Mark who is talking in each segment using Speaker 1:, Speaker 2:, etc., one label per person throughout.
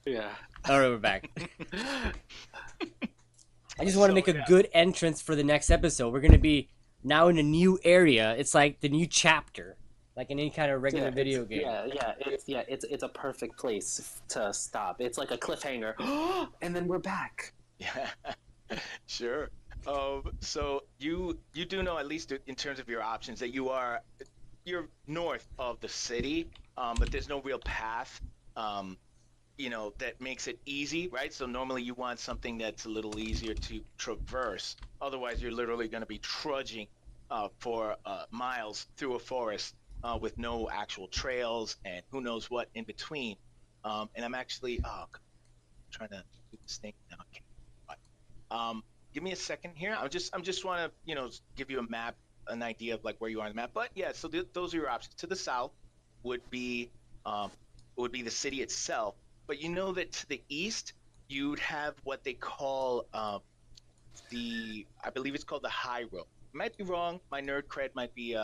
Speaker 1: Yeah.
Speaker 2: All right, we're back. I just want to
Speaker 3: So
Speaker 2: make a
Speaker 3: yeah,
Speaker 2: good entrance for the next episode. We're gonna be now in a new area. It's like the new chapter, like in any kind of regular video game.
Speaker 1: It's a perfect place to stop. It's like a cliffhanger, and then we're back.
Speaker 3: yeah, sure. So you do know, at least in terms of your options, that you're north of the city, but there's no real path. Um, that makes it easy, right? So normally you want something that's a little easier to traverse. Otherwise, you're literally going to be trudging for miles through a forest with no actual trails and who knows what in between. And I'm actually trying to do this thing now. Okay. Give me a second here. I'm just want to give you a map, an idea of like where you are on the map. But yeah, so those are your options. To the south would be um, would be the city itself. But you know that to the east you'd have what they call I believe it's called the high road. Might be wrong. My nerd cred might be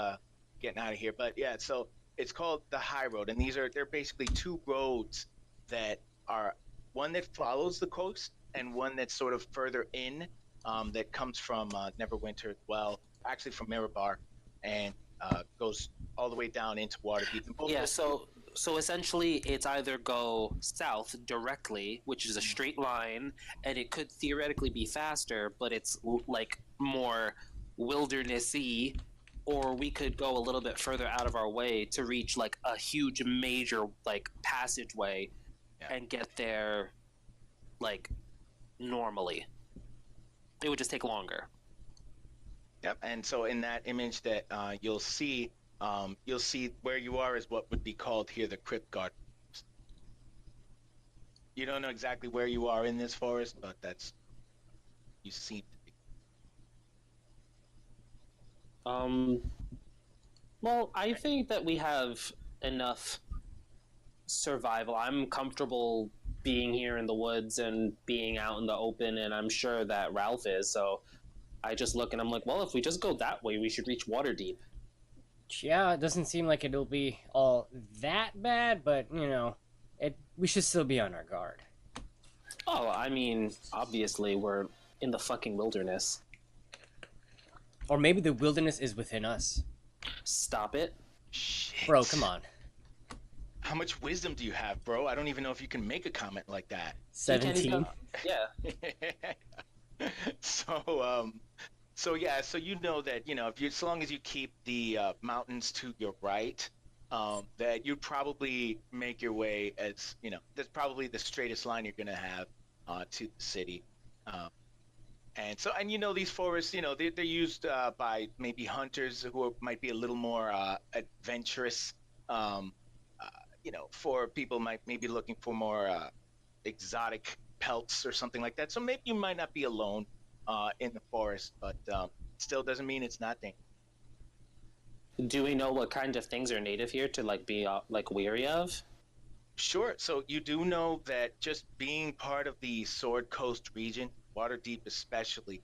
Speaker 3: getting out of here. But yeah, so it's called the high road, and they're basically two roads that are one that follows the coast and one that's sort of further in, that comes from Neverwinter as well, actually from Mirabar, and goes all the way down into Waterdeep. And both
Speaker 1: Yeah,
Speaker 3: those.
Speaker 1: so essentially it's either go south directly, which is a straight line, and it could theoretically be faster, but it's like more wildernessy, or we could go a little bit further out of our way to reach like a huge major like passageway
Speaker 3: Yeah.
Speaker 1: and get there like normally. It would just take longer.
Speaker 3: Yep. And so in that image that you'll see where you are is what would be called here the Crypt Guard. You don't know exactly where you are in this forest, but that's you seem to be.
Speaker 1: Um well, I think that we have enough survival. I'm comfortable being here in the woods and being out in the open, and I'm sure that Ralph is. So I just look and I'm like, well, if we just go that way, we should reach Waterdeep.
Speaker 2: Yeah, it doesn't seem like it'll be all that bad, but it. We should still be on our guard.
Speaker 1: Oh, I mean, obviously we're in the fucking wilderness.
Speaker 2: Or maybe the wilderness is within us.
Speaker 1: Stop it.
Speaker 2: Bro, come
Speaker 3: Shit.
Speaker 2: on.
Speaker 3: How much wisdom do you have, bro? I don't even know if you can make a comment like that.
Speaker 1: You can't even.
Speaker 2: 17.
Speaker 1: Yeah.
Speaker 3: so so yeah, so you know that if you as long as you keep the mountains to your right, that you probably make your way as that's probably the straightest line you're gonna have to the city. Um, and these forests, they're used by maybe hunters might be a little more adventurous. Um, for people might maybe looking for more exotic pelts or something like that. So maybe you might not be alone in the forest, but still doesn't mean it's not dangerous.
Speaker 1: Do we know what kind of things are native here to like be like weary of?
Speaker 3: Sure. So you do know that just being part of the Sword Coast region, Waterdeep especially,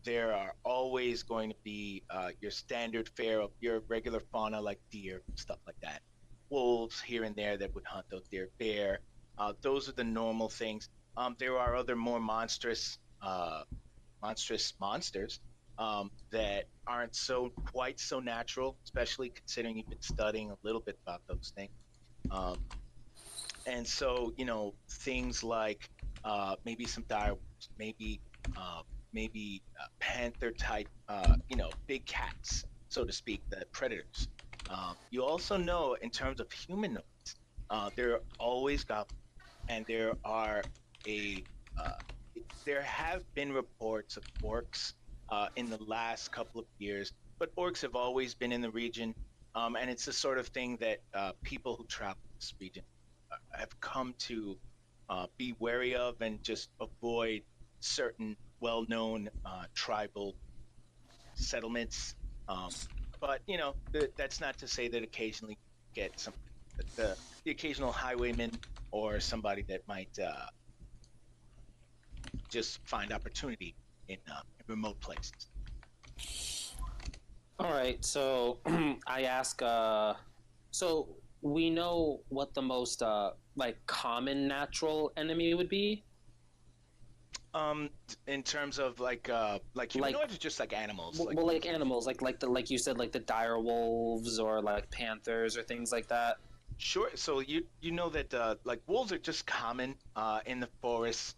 Speaker 3: there are always going to be your standard fare of your regular fauna like deer, stuff like that. Wolves here and there that would hunt those deer, bear. Those are the normal things. There are other more monstrous monsters that aren't quite so natural, especially considering you've been studying a little bit about those things. Um, and so things like maybe some direwolves, maybe panther type, big cats, so to speak, the predators. You also know in terms of humanoids, there are always goblins, and a uh, there have been reports of orcs in the last couple of years, but orcs have always been in the region, and it's the sort of thing that people who travel this region have come to be wary of and just avoid certain well-known tribal settlements. Um, but that's not to say that occasionally you get the occasional highwayman or somebody that might just find opportunity in remote places.
Speaker 1: All right, so I ask. So we know what the most like common natural enemy would be?
Speaker 3: In terms of like humanoids, or just like animals?
Speaker 1: Well, like animals, like you said, like the dire wolves or like panthers or things like that.
Speaker 3: Sure. So you know that like wolves are just common in the forest.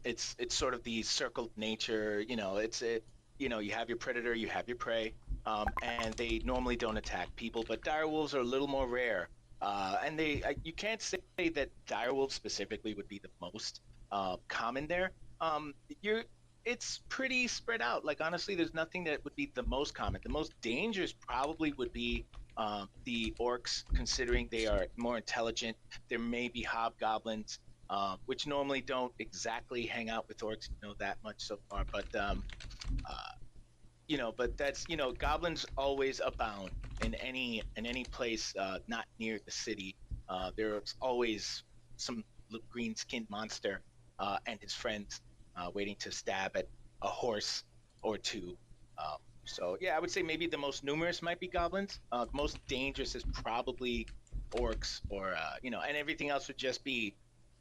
Speaker 3: It's sort of the circle of nature. You have your predator, you have your prey, and they normally don't attack people. But dire wolves are a little more rare, and you can't say that dire wolves specifically would be the most common there. You're It's pretty spread out. Like honestly, there's nothing that would be the most common. The most dangerous probably would be the orcs, considering they are more intelligent. There may be hobgoblins, which normally don't exactly hang out with orcs, that much so far. But that's goblins always abound in any place not near the city. There's always some green-skinned monster and his friends waiting to stab at a horse or two. So yeah, I would say maybe the most numerous might be goblins. The most dangerous is probably orcs, or and everything else would just be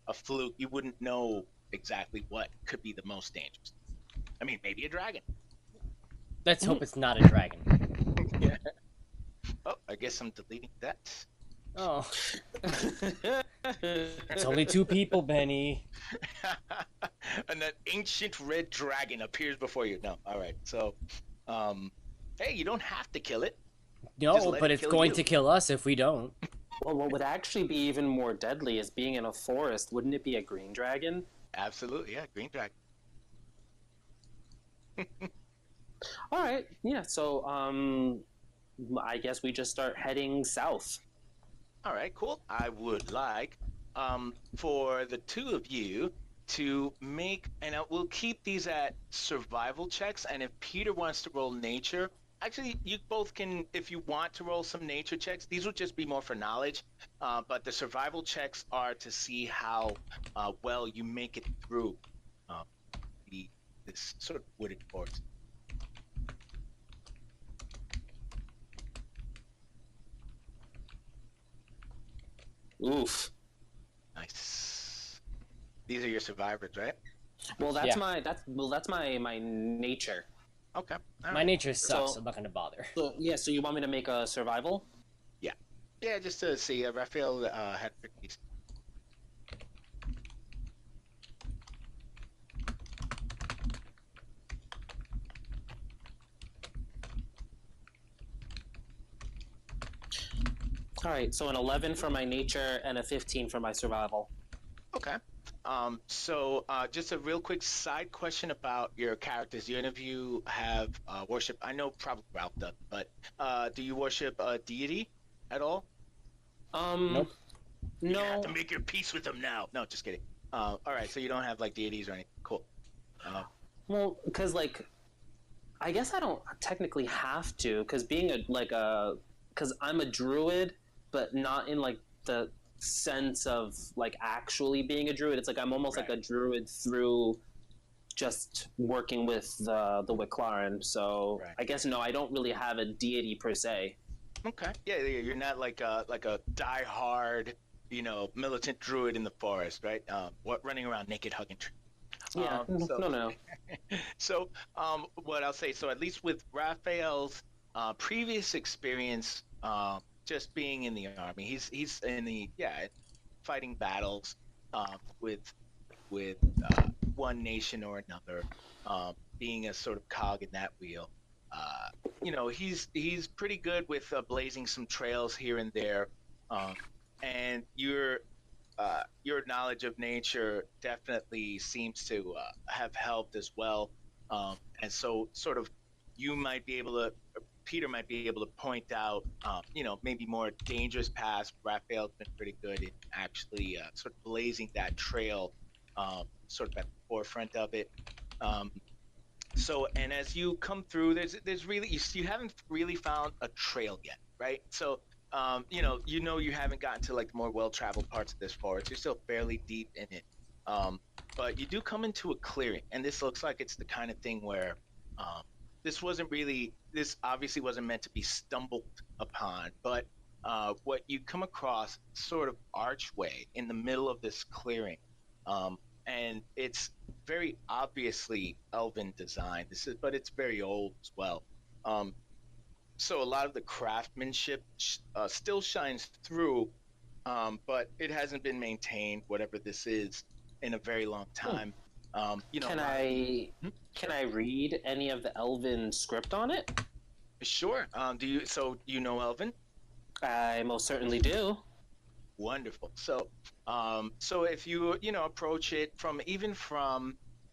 Speaker 3: a fluke. You wouldn't know exactly what could be the most dangerous. I mean, maybe a dragon.
Speaker 2: Let's hope it's not a dragon.
Speaker 3: Yeah. Oh, I guess I'm deleting that.
Speaker 2: Oh, it's only two people, Benny.
Speaker 3: And that ancient red dragon appears before you. No, all right. So, hey, you don't have to kill it. Just
Speaker 2: No,
Speaker 3: let
Speaker 2: but
Speaker 3: it
Speaker 2: it's
Speaker 3: kill
Speaker 2: going
Speaker 3: you.
Speaker 2: to kill us if we don't.
Speaker 1: Well, what would actually be even more deadly is being in a forest. Wouldn't it be a green dragon?
Speaker 3: Absolutely, yeah, green dragon.
Speaker 1: All right, yeah. So, I guess we just start heading south.
Speaker 3: All right, cool. I would like for the two of you to make, and we'll keep these at survival checks. And if Peter wants to roll nature, actually, you both can, if you want to roll some nature checks, these will just be more for knowledge. But the survival checks are to see how well you make it through uh, this sort of wooded forest.
Speaker 1: Oof.
Speaker 3: Nice. These are your survivors, right?
Speaker 1: Well,
Speaker 2: Yeah.
Speaker 1: that's my nature.
Speaker 3: Okay. All
Speaker 2: My
Speaker 3: right.
Speaker 2: nature sucks.
Speaker 1: So-
Speaker 2: I'm not gonna bother.
Speaker 1: So yeah. So you want me to make a survival?
Speaker 3: Yeah, just to see. Rafael had pretty decent.
Speaker 1: All right. So an 11 for my nature and a 15 for my survival.
Speaker 3: Okay. So just a real quick side question about your characters. Do any of you have worship? I know probably Ralph does, but do you worship a deity at all?
Speaker 2: Nope.
Speaker 3: You have
Speaker 1: No.
Speaker 3: to make your peace with them now. No, just kidding. All right, so you don't have like deities or anything. Cool.
Speaker 1: Well, because like, I guess I don't technically have to, because being because I'm a druid, but not in like the sense of like actually being a druid. It's like I'm almost like
Speaker 3: Right.
Speaker 1: a druid through just working with the Wicklaran. So
Speaker 3: Right.
Speaker 1: I guess no, I don't really have a deity per se.
Speaker 3: Okay. Yeah, you're not like a die-hard, militant druid in the forest, right? Running around naked hugging trees.
Speaker 1: Yeah, no.
Speaker 3: So, what I'll say, so at least with Raphael's previous experience, just being in the army, he's in the fighting battles with one nation or another, being a sort of cog in that wheel. He's pretty good with blazing some trails here and there, and your knowledge of nature definitely seems to have helped as well. And so, sort of, you might be able to, Peter might be able to point out, maybe more dangerous paths. Raphael's been pretty good in actually sort of blazing that trail, sort of at the forefront of it. And as you come through, there's really you haven't really found a trail yet, right? So you haven't gotten to like the more well-traveled parts of this forest. You're still fairly deep in it, but you do come into a clearing, and this looks like it's the kind of thing where this obviously wasn't meant to be stumbled upon, but what you come across sort of archway in the middle of this clearing, and it's very obviously elven design. But it's very old as well. So a lot of the craftsmanship still shines through, but it hasn't been maintained, whatever this is, in a very long time.
Speaker 1: Can I read any of the Elven script on it?
Speaker 3: Sure. Do you know Elven?
Speaker 1: I most certainly do.
Speaker 3: Wonderful. So if you approach it from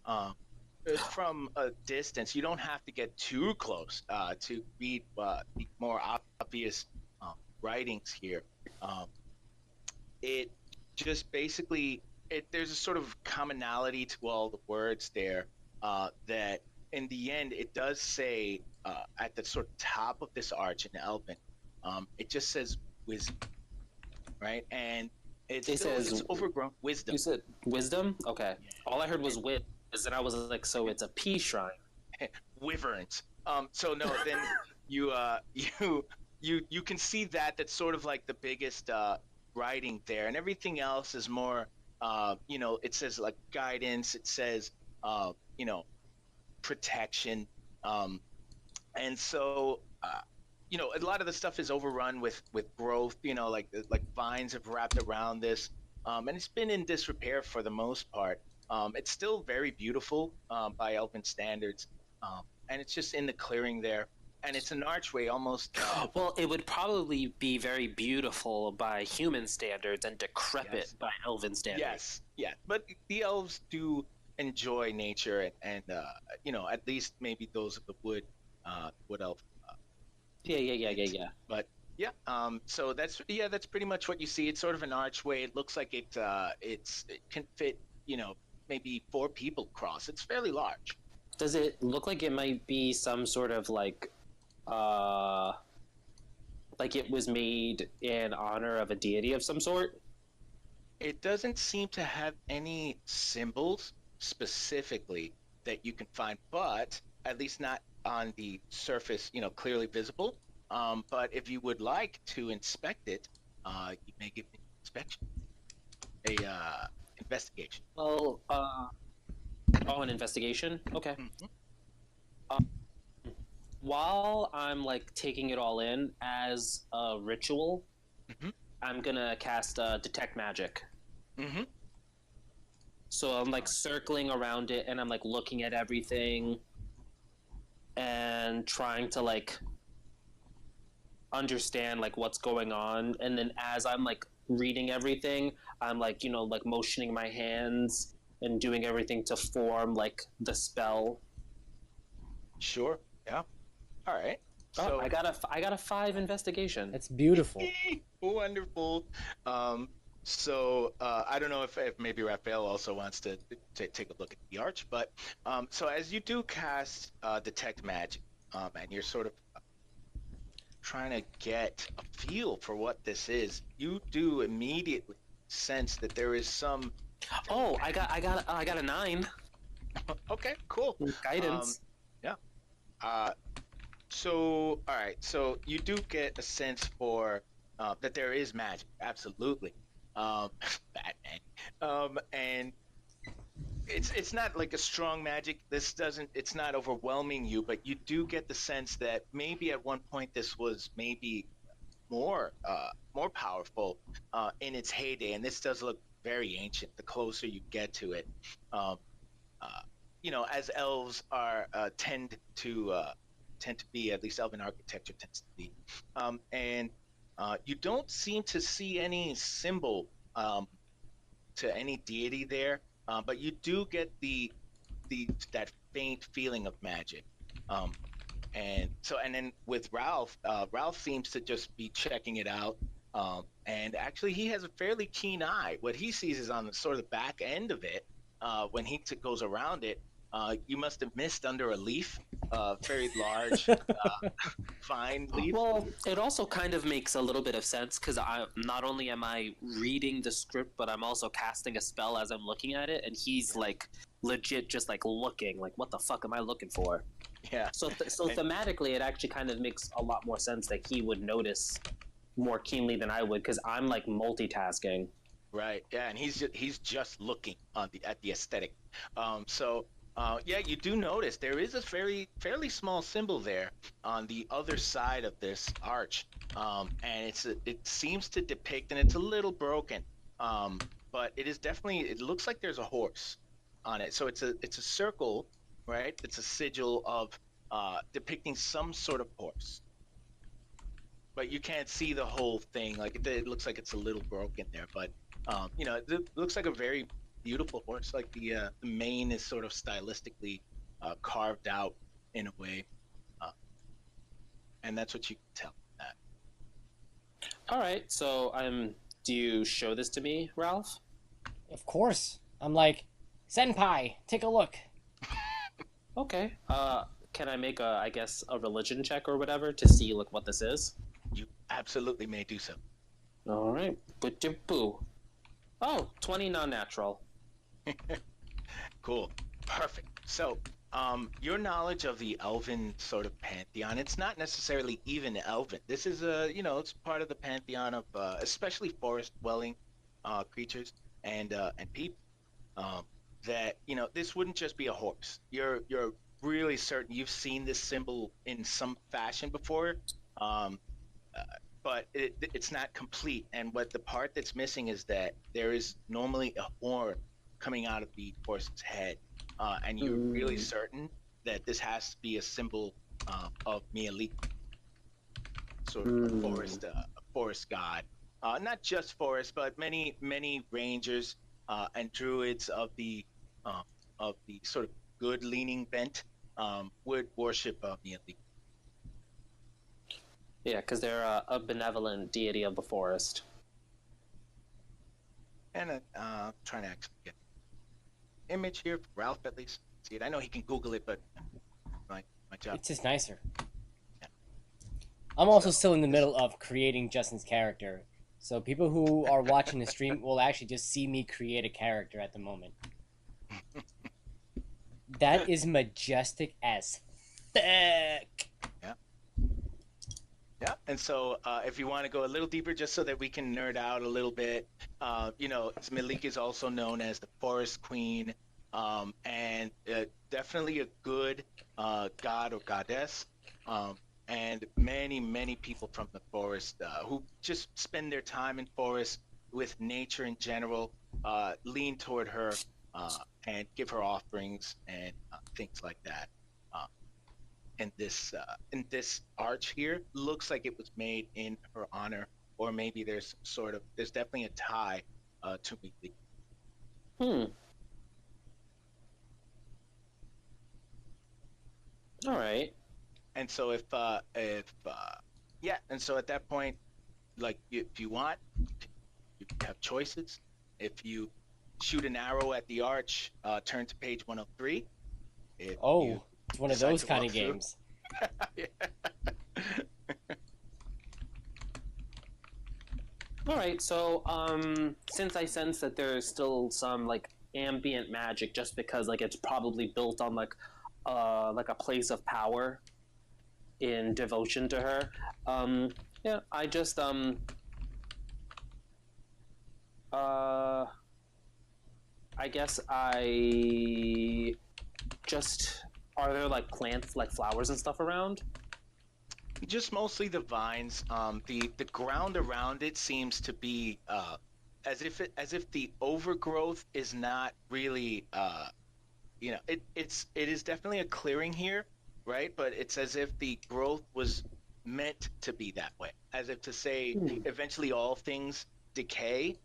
Speaker 3: a distance, you don't have to get too close to read the more obvious writings here. It just basically there's a sort of commonality to all the words there, that in the end it does say at the sort of top of this arch in Elven, it just says wisdom, right? And it's overgrown wisdom.
Speaker 1: You said wisdom? Okay. All I heard was wit, and I was like, so it's a pea shrine.
Speaker 3: Wyverns. So no, then you can see that's sort of like the biggest writing there, and everything else is more it says like guidance, it says protection, and so a lot of the stuff is overrun with growth, like vines have wrapped around this, and it's been in disrepair for the most part. It's still very beautiful by Elven standards, and it's just in the clearing there, and it's an archway almost.
Speaker 1: Well, it would probably be very beautiful by human standards and decrepit by Elven standards.
Speaker 3: Yes, yeah, but the elves do enjoy nature, and at least maybe those of the wood elf.
Speaker 1: Yeah.
Speaker 3: But yeah, so that's pretty much what you see. It's sort of an archway. It looks like it can fit, maybe 4 people across. It's fairly large.
Speaker 1: Does it look like it might be some sort of like it was made in honor of a deity of some sort?
Speaker 3: It doesn't seem to have any symbols specifically that you can find, but at least not on the surface, clearly visible. But if you would like to inspect it, you may give me an investigation.
Speaker 1: Well, an investigation? Okay.
Speaker 3: Mm-hmm.
Speaker 1: While I'm taking it all in as a ritual,
Speaker 3: mm-hmm.
Speaker 1: I'm gonna cast detect magic.
Speaker 3: Mm-hmm.
Speaker 1: So I'm circling around it, and I'm looking at everything and trying to understand what's going on. And then as I'm reading everything, I'm motioning my hands and doing everything to form the spell.
Speaker 3: Sure. Yeah. All right.
Speaker 1: So I got a 5 investigation.
Speaker 2: That's beautiful.
Speaker 3: Wonderful. So I don't know if maybe Rafael also wants to take a look at the arch, but so as you do cast detect magic, and you're sort of trying to get a feel for what this is, you do immediately sense that there is some.
Speaker 1: Oh, I got a 9.
Speaker 3: Okay, cool.
Speaker 1: Guidance.
Speaker 3: Yeah. So all right, so you do get a sense for that there is magic, absolutely. Batman. And it's not a strong magic. It's not overwhelming you, but you do get the sense that maybe at one point this was maybe more powerful in its heyday, and this does look very ancient the closer you get to it. As elves are tend to be, at least elven architecture tends to be, and you don't seem to see any symbol to any deity there, but you do get that faint feeling of magic. And then with Ralph seems to just be checking it out, and actually he has a fairly keen eye. What he sees is on the sort of the back end of it, when he goes around it. You must have missed under a leaf, very large vine leaf.
Speaker 1: Well, it also kind of makes a little bit of sense because not only am I reading the script, but I'm also casting a spell as I'm looking at it, and he's legit just looking what the fuck am I looking for?
Speaker 3: Yeah.
Speaker 1: So thematically, it actually kind of makes a lot more sense that he would notice more keenly than I would because I'm like multitasking.
Speaker 3: Right. Yeah, and he's just looking on the at the aesthetic. So yeah, you do notice there is a fairly small symbol there on the other side of this arch, and it seems to depict, and it's a little broken, but it is definitely it looks like there's a horse on it. So it's a circle, right? It's a sigil of depicting some sort of horse, but you can't see the whole thing. Like it looks like it's a little broken there, but you know, it looks like a very beautiful horse. Like the mane is sort of stylistically carved out in a way, uh, and that's what you can tell from that.
Speaker 1: All right, so do you show this to me, Ralph?
Speaker 2: Of course. I'm like, Senpai, take a look.
Speaker 1: Okay. Can I make I guess, a religion check or whatever to see like what this is?
Speaker 3: You absolutely may do so.
Speaker 1: All right. Boo. Oh, 20 non-natural.
Speaker 3: Cool. Perfect. So, your knowledge of the elven sort of pantheon, it's not necessarily even elven. This is it's part of the pantheon of especially forest dwelling creatures and people. That, this wouldn't just be a horse. You're really certain you've seen this symbol in some fashion before. But it's not complete. And what the part that's missing is that there is normally a horn coming out of the horse's head, and you're really certain that this has to be a symbol of Mialik, sort of a forest god. Not just forest, but many rangers and druids of the sort of good leaning bent would worship Mialik.
Speaker 1: Yeah, because they're a benevolent deity of the forest.
Speaker 3: And trying to actually get an image here for Ralph at least. See it. I know he can Google it, but my job.
Speaker 2: It's just nicer.
Speaker 3: Yeah.
Speaker 2: I'm also still in the middle of creating Justin's character. So people who are watching the stream will actually just see me create a character at the moment. That is majestic as fuck.
Speaker 3: Yeah. Yeah, and so if you want to go a little deeper, just so that we can nerd out a little bit, Milik is also known as the Forest Queen, and definitely a good god or goddess, and many people from the forest who just spend their time in forest with nature in general, lean toward her and give her offerings and things like that. And this arch here looks like it was made in her honor, or maybe there's definitely a tie to Milik.
Speaker 1: All right.
Speaker 3: And so and so at that point, like if you want, you have choices. If you shoot an arrow at the arch, turn to page 103.
Speaker 2: It's one of those kind of games.
Speaker 1: All right, so since I sense that there's still some like ambient magic, just because like it's probably built on like a place of power in devotion to her, I just I guess I just are there like plants, like flowers and stuff around?
Speaker 3: Just mostly the vines. The ground around it seems to be as if the overgrowth is not really it is definitely a clearing here, right? But it's as if the growth was meant to be that way, as if to say eventually all things decay.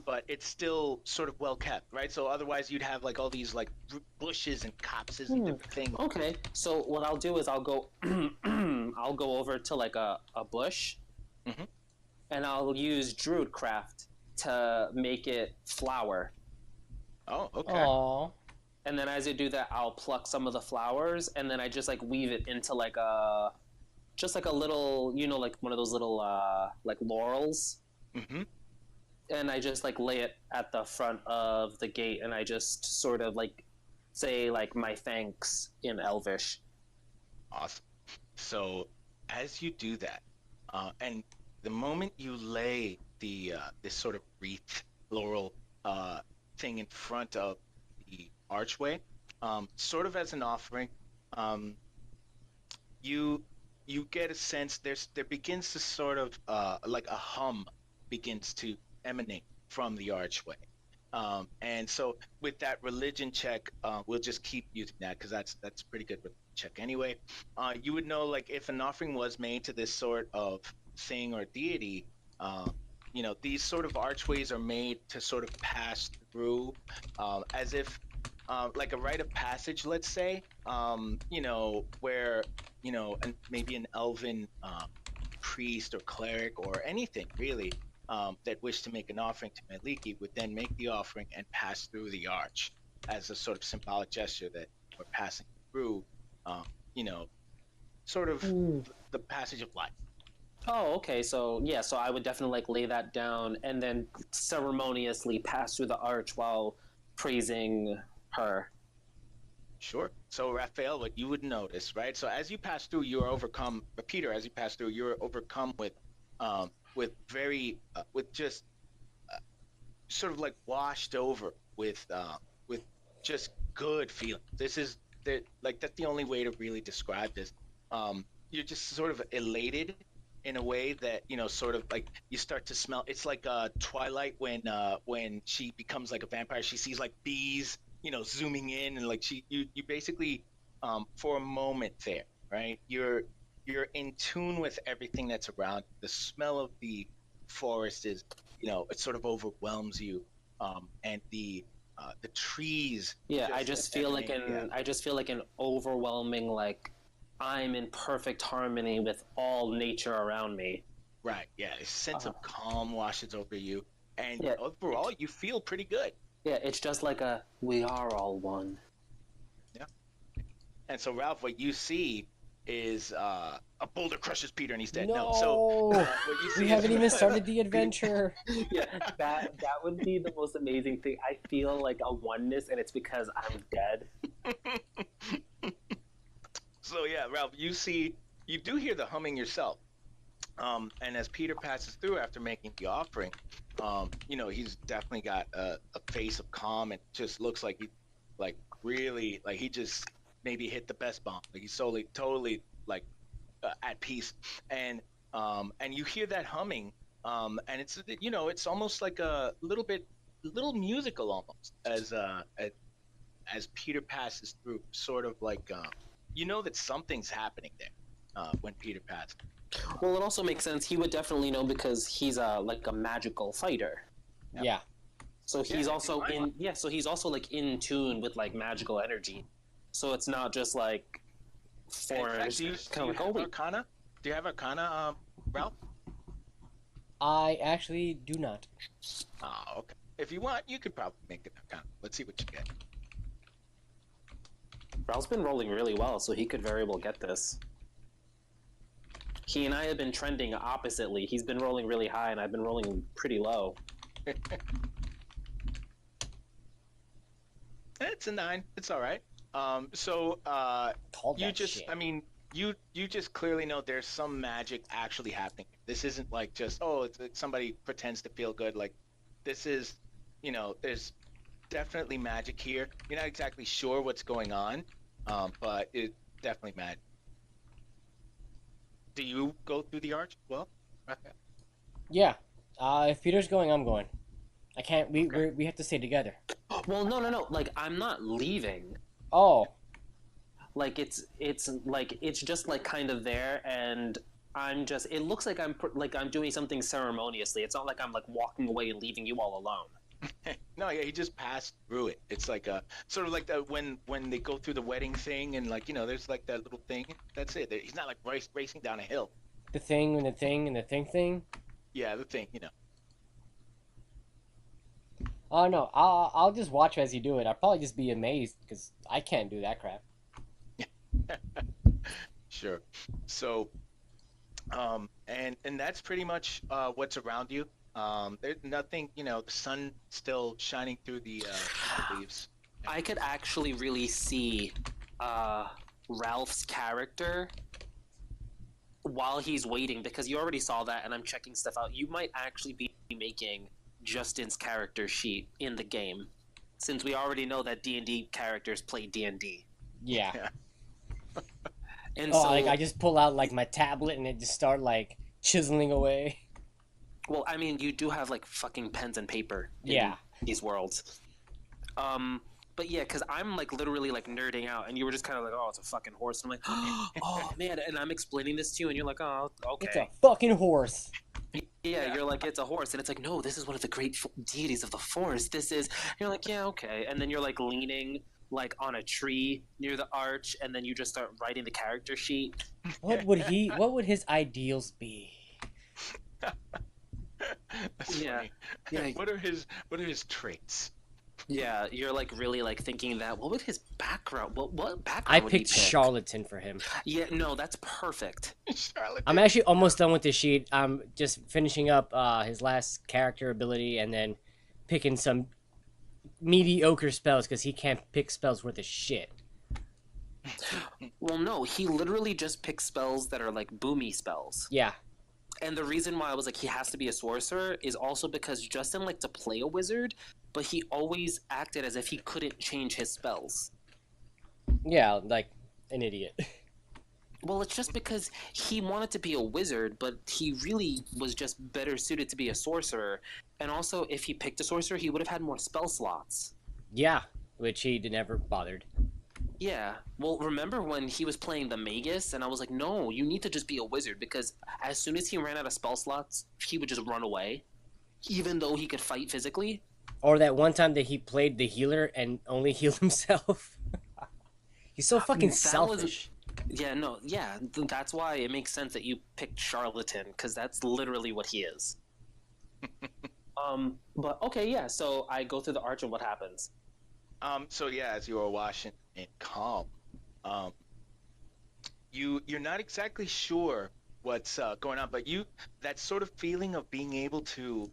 Speaker 3: But it's still sort of well kept, right? So otherwise you'd have like all these like bushes and copses and different things.
Speaker 1: Okay, so what I'll do is I'll go I'll go over to like a bush, and I'll use Druid craft to make it flower.
Speaker 3: Oh, okay.
Speaker 2: Aww.
Speaker 1: And then as I do that, I'll pluck some of the flowers, and then I just like weave it into like a little, like one of those little like laurels. And I just like lay it at the front of the gate, and I just sort of like say like my thanks in Elvish.
Speaker 3: Awesome. So as you do that, and the moment you lay the this sort of wreath floral thing in front of the archway, sort of as an offering, um, you you get a sense there begins to sort of like a hum begins to emanate from the archway. And so with that religion check, we'll just keep using that because that's a pretty good religion check anyway. You would know like if an offering was made to this sort of thing or deity, these sort of archways are made to sort of pass through, as if like a rite of passage, let's say, where and maybe an elven priest or cleric or anything really that wished to make an offering to Maliki would then make the offering and pass through the arch as a sort of symbolic gesture that we're passing through, um, you know, sort of the passage of life.
Speaker 1: Oh, okay. So yeah, so I would definitely like lay that down and then ceremoniously pass through the arch while praising her.
Speaker 3: Sure. So Raphael, what you would notice, right? So as you pass through, you are overcome. Peter, as you pass through, you're overcome with just sort of like washed over with just good feeling. Like that's the only way to really describe this. You're just sort of elated in a way that sort of like you start to smell. It's like Twilight when she becomes like a vampire. She sees like bees, zooming in, and like you basically for a moment there, right? You're in tune with everything that's around. The smell of the forest is, it sort of overwhelms you, and the trees.
Speaker 1: Yeah, I just feel like an overwhelming like I'm in perfect harmony with all nature around me.
Speaker 3: Right. Yeah. A sense of calm washes over you, and
Speaker 1: Yeah.
Speaker 3: overall, you feel pretty good.
Speaker 1: Yeah, it's just like we are all one.
Speaker 3: Yeah. And so, Ralph, what you see is a boulder crushes Peter, and he's dead.
Speaker 2: No,
Speaker 3: so what you see
Speaker 2: we haven't even started the adventure.
Speaker 1: Yeah, that would be the most amazing thing. I feel like a oneness, and it's because I'm dead.
Speaker 3: So yeah, Ralph, you do hear the humming yourself. And as Peter passes through after making the offering, he's definitely got a face of calm and just looks like really like he just maybe hit the best bomb. Like he's totally like at peace. And you hear that humming, and it's almost like a little musical almost as Peter passes through, sort of like that something's happening there when Peter passes.
Speaker 1: Well, it also makes sense. He would definitely know because he's like a magical fighter.
Speaker 2: Yeah.
Speaker 1: So he's also like in tune with like magical energy. So it's not just like foreign.
Speaker 3: Do you have Arcana? Do you have Arcana, Ralph?
Speaker 2: I actually do not.
Speaker 3: Oh, okay. If you want, you could probably make it Arcana. Let's see what you get.
Speaker 1: Ralph's been rolling really well, so he could very well get this. He and I have been trending oppositely. He's been rolling really high, and I've been rolling pretty low.
Speaker 3: It's a 9. It's all right. You just clearly know there's some magic actually happening. This isn't like just somebody pretends to feel good. Like this is, there's definitely magic here. You're not exactly sure what's going on, but it's definitely magic. Do you go through the arch? Well, Rafael?
Speaker 2: Yeah. If Peter's going, I'm going. I can't. We have to stay together.
Speaker 1: Well, no. Like I'm not leaving.
Speaker 2: Oh.
Speaker 1: Like it's just like kind of there, and I'm just. It looks like I'm doing something ceremoniously. It's not like I'm like walking away and leaving you all alone.
Speaker 3: No, yeah, he just passed through it. It's like a sort of like when they go through the wedding thing, and like there's like that little thing. That's it. He's not like racing down a hill.
Speaker 2: The thing and the thing and the thing.
Speaker 3: Yeah, the thing.
Speaker 2: Oh no, I'll just watch as you do it. I'll probably just be amazed because I can't do that crap.
Speaker 3: Sure. So, and that's pretty much what's around you. There's nothing, the sun still shining through the leaves.
Speaker 1: I could actually really see Ralph's character while he's waiting, because you already saw that, and I'm checking stuff out, you might actually be making Justin's character sheet in the game, since we already know that D&D characters play D&D.
Speaker 2: Yeah.
Speaker 1: And
Speaker 2: Oh,
Speaker 1: so,
Speaker 2: like I just pull out like my tablet and it just start like chiseling away.
Speaker 1: well, I mean, you do have like fucking pens and paper in
Speaker 2: Yeah.
Speaker 1: these worlds. But yeah, because I'm like literally like nerding out, and you were just kind of like, oh, it's a fucking horse. And I'm like, oh man, and I'm explaining this to you, and you're like, oh,
Speaker 2: It's a
Speaker 1: okay.
Speaker 2: fucking horse.
Speaker 1: Yeah, you're like, it's a horse, and it's like, no, this is one of the great deities of the forest. This is. You're like, yeah, okay, and then you're like leaning like on a tree near the arch, and then you just start writing the character sheet.
Speaker 2: What would his ideals be?
Speaker 3: That's
Speaker 1: Yeah.
Speaker 3: funny.
Speaker 1: Yeah.
Speaker 3: What are his traits?
Speaker 1: Yeah, you're like really like thinking that. What would his background? What background?
Speaker 2: I
Speaker 1: would he
Speaker 2: picked
Speaker 1: pick?
Speaker 2: charlatan for him.
Speaker 1: Yeah, no, that's perfect.
Speaker 3: Charlotte.
Speaker 2: I'm actually almost done with this sheet. I'm just finishing up his last character ability and then picking some mediocre spells because he can't pick spells worth of shit.
Speaker 1: Well, no, he literally just picks spells that are like boomy spells.
Speaker 2: Yeah.
Speaker 1: And the reason why I was like, he has to be a sorcerer is also because Justin liked to play a wizard, but he always acted as if he couldn't change his spells.
Speaker 2: Yeah, like an idiot.
Speaker 1: Well, it's just because he wanted to be a wizard, but he really was just better suited to be a sorcerer. And also, if he picked a sorcerer, he would have had more spell slots.
Speaker 2: Yeah, which he never bothered.
Speaker 1: Yeah. Well, remember when he was playing the Magus, and I was like, no, you need to just be a wizard, because as soon as he ran out of spell slots, he would just run away, even though he could fight physically.
Speaker 2: Or that one time that he played the healer and only healed himself. He's so fucking selfish.
Speaker 1: Yeah, no, yeah, that's why it makes sense that you picked charlatan, because that's literally what he is. But okay, yeah, so I go through the arch, and what happens?
Speaker 3: So yeah, as you are washing in calm, you're not exactly sure what's going on, but that sort of feeling of being able to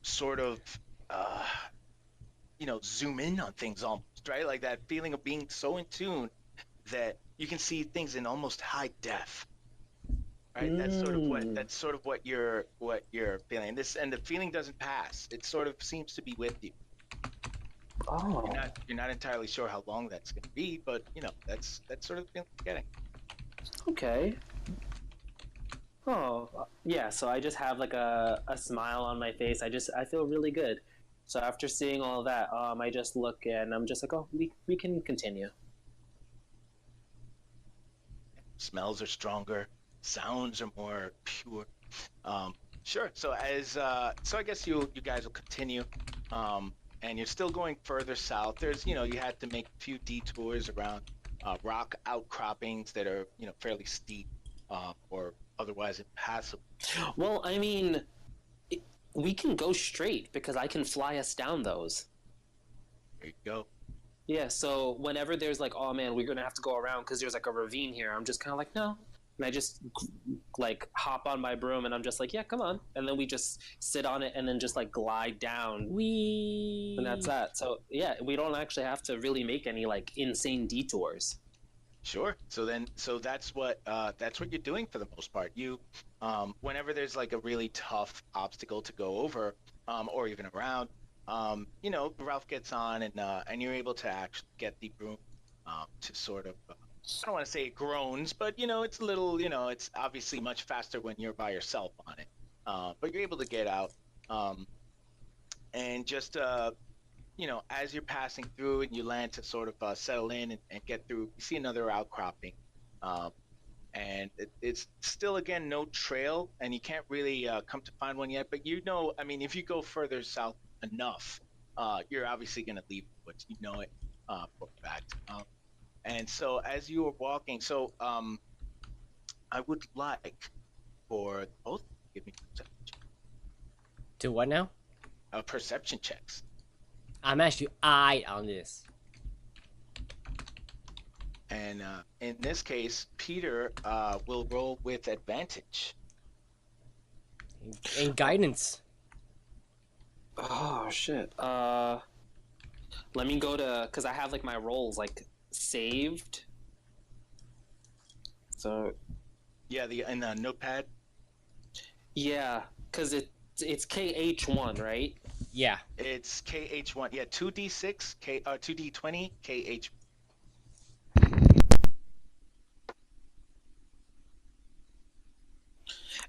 Speaker 3: sort of zoom in on things almost, right? Like that feeling of being so in tune that you can see things in almost high def. Right? That's sort of what you're feeling. And the feeling doesn't pass. It sort of seems to be with you.
Speaker 1: Oh.
Speaker 3: You're not entirely sure how long that's going to be, but that's sort of the feeling you're getting.
Speaker 1: Okay. Oh, yeah, so I just have like a smile on my face. I feel really good. So after seeing all that, I just look and I'm just like, oh, we can continue.
Speaker 3: Smells are stronger, sounds are more pure. Sure. So I guess you guys will continue. And you're still going further south. There's, you had to make a few detours around rock outcroppings that are, fairly steep or otherwise impassable.
Speaker 1: Well, I mean, we can go straight because I can fly us down those.
Speaker 3: There you go.
Speaker 1: Yeah, so whenever there's like, oh man, we're going to have to go around because there's like a ravine here, I'm just kind of like, no. And I just like hop on my broom and I'm just like, yeah, come on. And then we just sit on it and then just like glide down.
Speaker 2: Wee.
Speaker 1: And that's that. So yeah, we don't actually have to really make any like insane detours.
Speaker 3: Sure. So that's what you're doing for the most part. You, whenever there's like a really tough obstacle to go over, or even around, Ralph gets on and you're able to actually get the broom to sort of. I don't want to say it groans, but it's a little, it's obviously much faster when you're by yourself on it. But you're able to get out, and just as you're passing through and you land to sort of settle in and get through, you see another outcropping, and it's still again no trail, and you can't really come to find one yet. But I mean, if you go further south enough, you're obviously going to leave the woods. It for a fact. And so as you were walking, I would like for both give me perception checks.
Speaker 2: To what now?
Speaker 3: Perception checks.
Speaker 2: I'm actually eye on this.
Speaker 3: And in this case, Peter will roll with advantage.
Speaker 2: And guidance.
Speaker 1: Oh shit. Let me go to, because I have like my rolls like saved. So
Speaker 3: Yeah, the in the notepad.
Speaker 1: Yeah, because it's KH1, right?
Speaker 2: Yeah.
Speaker 3: It's KH1. Yeah, 2d6 2d20 KH.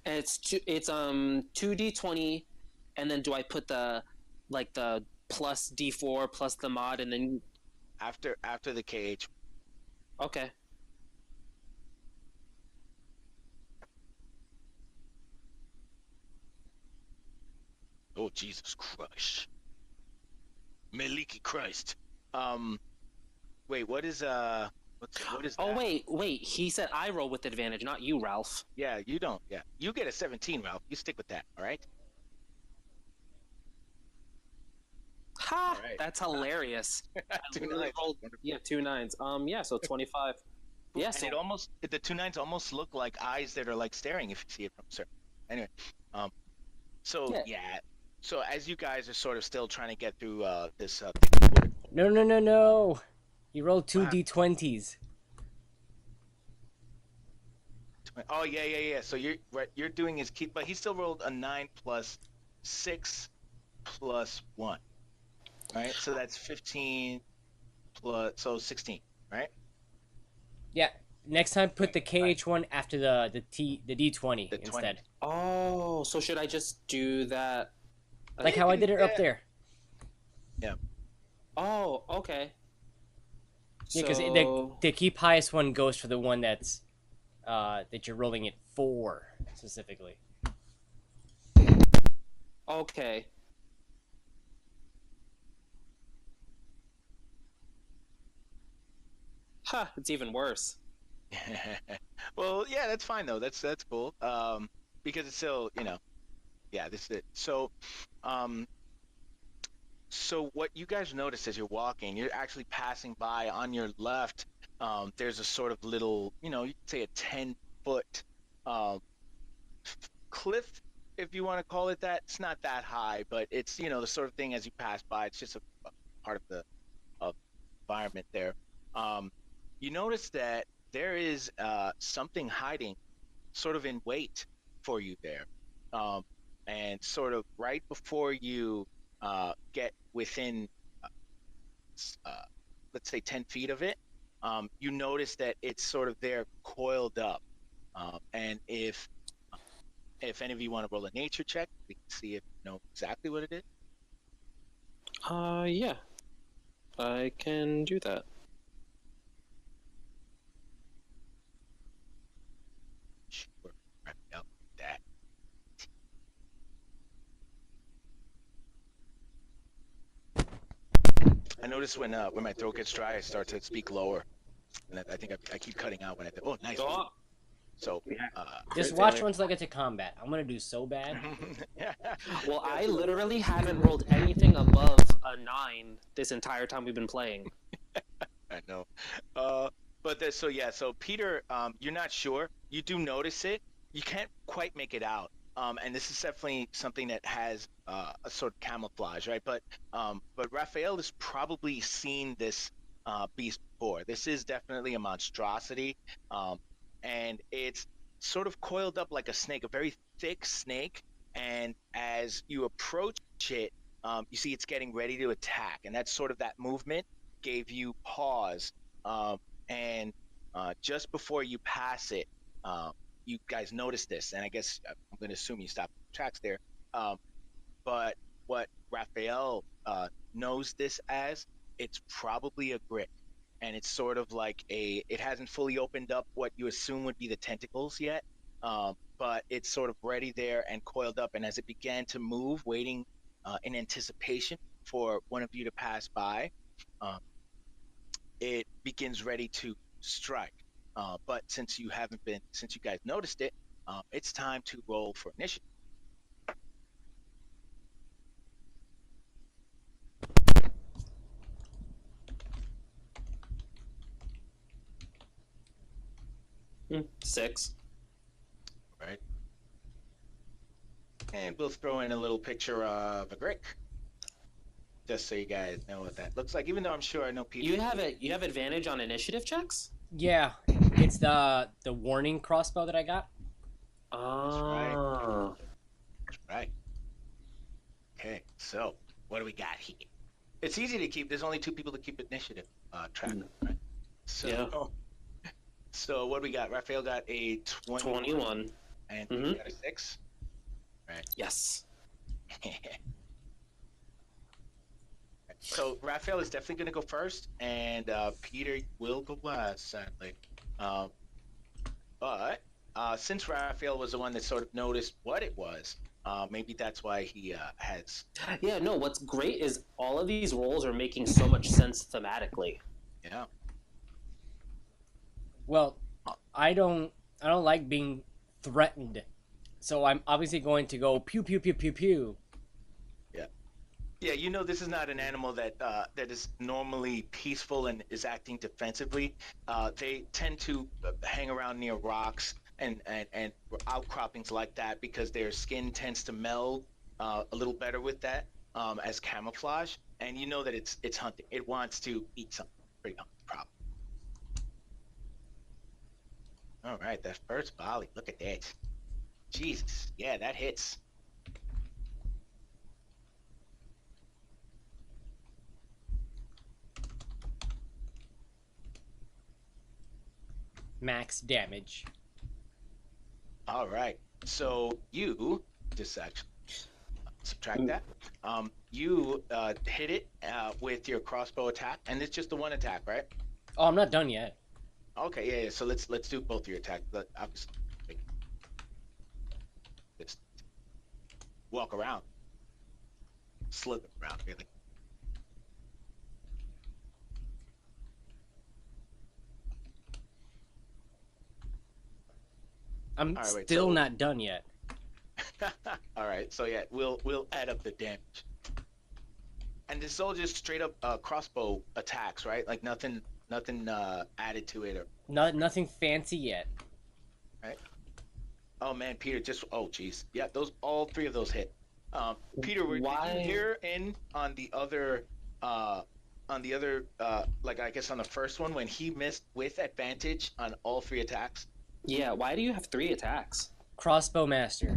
Speaker 1: And it's 2d20, and then do I put the plus d4 plus the mod and then
Speaker 3: After the KH.
Speaker 1: okay.
Speaker 3: Oh Jesus Christ. Maliki Christ. Um Wait, what is what is
Speaker 1: Oh
Speaker 3: that?
Speaker 1: wait. He said I roll with advantage, not you, Ralph.
Speaker 3: Yeah, you don't. Yeah. You get a 17, Ralph. You stick with that, all right?
Speaker 1: Ha!
Speaker 3: All right.
Speaker 1: That's hilarious. I
Speaker 3: Two
Speaker 1: literally
Speaker 3: nines.
Speaker 1: rolled
Speaker 3: Wonderful.
Speaker 1: yeah 2 9s. Yeah, so 25. Yeah,
Speaker 3: And
Speaker 1: so
Speaker 3: it almost the two nines almost look like eyes that are like staring if you see it from certain. Anyway, um, so
Speaker 1: yeah.
Speaker 3: yeah, so as you guys are sort of still trying to get through this
Speaker 2: No, no, no, no. He rolled two
Speaker 3: Wow.
Speaker 2: d20s.
Speaker 3: Oh yeah. So you're doing his keep, but he still rolled a 9 plus 6 plus 1, right? So that's 15 plus 16, right?
Speaker 2: Yeah. Next time, put the KH1 after the D20
Speaker 3: The 20.
Speaker 2: instead.
Speaker 1: Oh, so should I just do that?
Speaker 2: Like how I did it up there.
Speaker 3: Yeah.
Speaker 1: Oh, okay.
Speaker 2: Yeah, because
Speaker 1: So
Speaker 2: the keep highest one goes for the one that's that you're rolling it for specifically.
Speaker 1: okay. Huh, it's even worse.
Speaker 3: Well, yeah, that's fine though. That's cool. Because it's still, yeah, this is it. Um, so what you guys notice as you're walking, you're actually passing by on your left. There's a sort of little, you could say a 10-foot cliff, if you want to call it that. It's not that high, but it's, the sort of thing as you pass by. It's just a part of the environment there. You notice that there is something hiding sort of in wait for you there. And sort of right before you get within, let's say, 10 feet of it, you notice that it's sort of there coiled up. And if any of you want to roll a nature check, we can see if you know exactly what it is.
Speaker 1: Yeah. I can do that.
Speaker 3: Sure. Right, yep, that. I notice when my throat gets dry, I start to speak lower, and I think I keep cutting out when I. Oh, nice.
Speaker 1: Oh,
Speaker 3: So,
Speaker 2: Just
Speaker 1: Great
Speaker 2: watch
Speaker 1: failure.
Speaker 2: once I get to combat. I'm gonna do so bad.
Speaker 1: well, I literally haven't rolled anything above a 9 this entire time we've been playing.
Speaker 3: I know. So Peter, you're not sure. You do notice it. You can't quite make it out. And this is definitely something that has a sort of camouflage, right? But Rafael has probably seen this beast before. This is definitely a monstrosity, and it's sort of coiled up like a snake, a very thick snake. And as you approach it, you see it's getting ready to attack, and that's sort of that movement gave you pause. And just before you pass it, you guys notice this, and I guess I'm going to assume you stopped the tracks there. But what Raphael knows this as, it's probably a grit, and it's sort of like it hasn't fully opened up what you assume would be the tentacles yet, but it's sort of ready there and coiled up. And as it began to move, waiting in anticipation for one of you to pass by, it begins ready to strike. But since you guys noticed it, it's time to roll for initiative.
Speaker 1: Hmm, 6.
Speaker 3: Right. And we'll throw in a little picture of a brick, just so you guys know what that looks like. Even though I'm sure I know people.
Speaker 1: You have advantage on initiative checks?
Speaker 2: Yeah, it's the warning crossbow that I got.
Speaker 3: right.
Speaker 1: Oh.
Speaker 3: That's right. Okay, so what do we got here? It's easy to keep. There's only two people to keep initiative track of, right? So,
Speaker 1: Yeah.
Speaker 3: so what do we got? Raphael got a
Speaker 1: 21.
Speaker 3: and
Speaker 1: Mhm.
Speaker 3: you got a 6. Right.
Speaker 1: Yes.
Speaker 3: So Raphael is definitely going to go first, and Peter will go last, sadly. Um, but since Raphael was the one that sort of noticed what it was, maybe that's why he has.
Speaker 1: Yeah, no, what's great is all of these roles are making so much sense thematically.
Speaker 3: Yeah.
Speaker 2: Well, I don't like being threatened, so I'm obviously going to go pew pew pew pew pew.
Speaker 3: Yeah, you know this is not an animal that that is normally peaceful and is acting defensively. They tend to hang around near rocks and outcroppings like that because their skin tends to meld a little better with that as camouflage. And you know that it's hunting. It wants to eat something. Pretty hungry, probably. All right, that first volley. Look at that. Jesus, yeah, that hits.
Speaker 2: Max damage.
Speaker 3: All right. So you just actually subtract that. You hit it with your crossbow attack, and it's just the one attack, right?
Speaker 2: Oh, I'm not done yet.
Speaker 3: Okay, yeah, yeah. So let's do both of your attacks. Obviously, just walk around, slither around, really.
Speaker 2: I'm
Speaker 3: All right, wait,
Speaker 2: still
Speaker 3: so-
Speaker 2: not done yet.
Speaker 3: All right. So yeah, we'll add up the damage. And this is all just straight up crossbow attacks, right? Like nothing added to it or.
Speaker 2: Nothing fancy yet.
Speaker 3: Oh man, Peter, just geez, yeah, all three of those hit. Peter, did
Speaker 1: Why-
Speaker 3: you hear in on the other, like I guess on the first one when he missed with advantage on all three attacks?
Speaker 1: Yeah, why do you have 3 attacks?
Speaker 2: Crossbow master.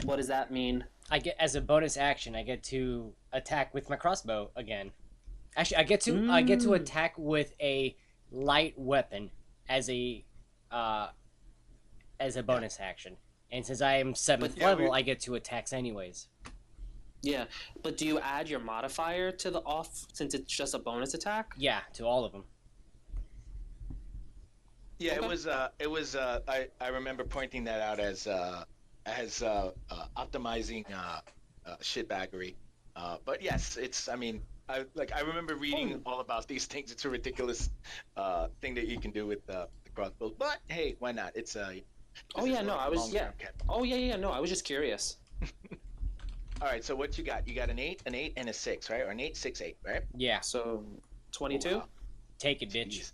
Speaker 1: What does that mean?
Speaker 2: I get as a bonus action. I get to attack with my crossbow again. Actually, I get to attack with a light weapon as a bonus action. And since I am 7th
Speaker 3: yeah,
Speaker 2: level, I get 2 attacks anyways.
Speaker 1: Yeah, but do you add your modifier to the off since it's just a bonus attack?
Speaker 2: Yeah, to all of them.
Speaker 3: Yeah,
Speaker 1: Okay.
Speaker 3: it was. I remember pointing that out as optimizing shitbaggery. But yes, it's. I mean, I remember reading all about these things. It's a ridiculous thing that you can do with the crossbows. But hey, why not? It's
Speaker 1: Oh
Speaker 3: this is
Speaker 1: yeah, no,
Speaker 3: one of
Speaker 1: I
Speaker 3: the
Speaker 1: was yeah.
Speaker 3: long-term cap-
Speaker 1: Oh yeah, no, I was just curious.
Speaker 3: All right, so what you got? You got an 8, and a 6, right? Or an 8, 6, 8, right?
Speaker 2: Yeah,
Speaker 1: So 22?
Speaker 3: Oh, wow.
Speaker 2: take it, bitch.
Speaker 3: Jeez.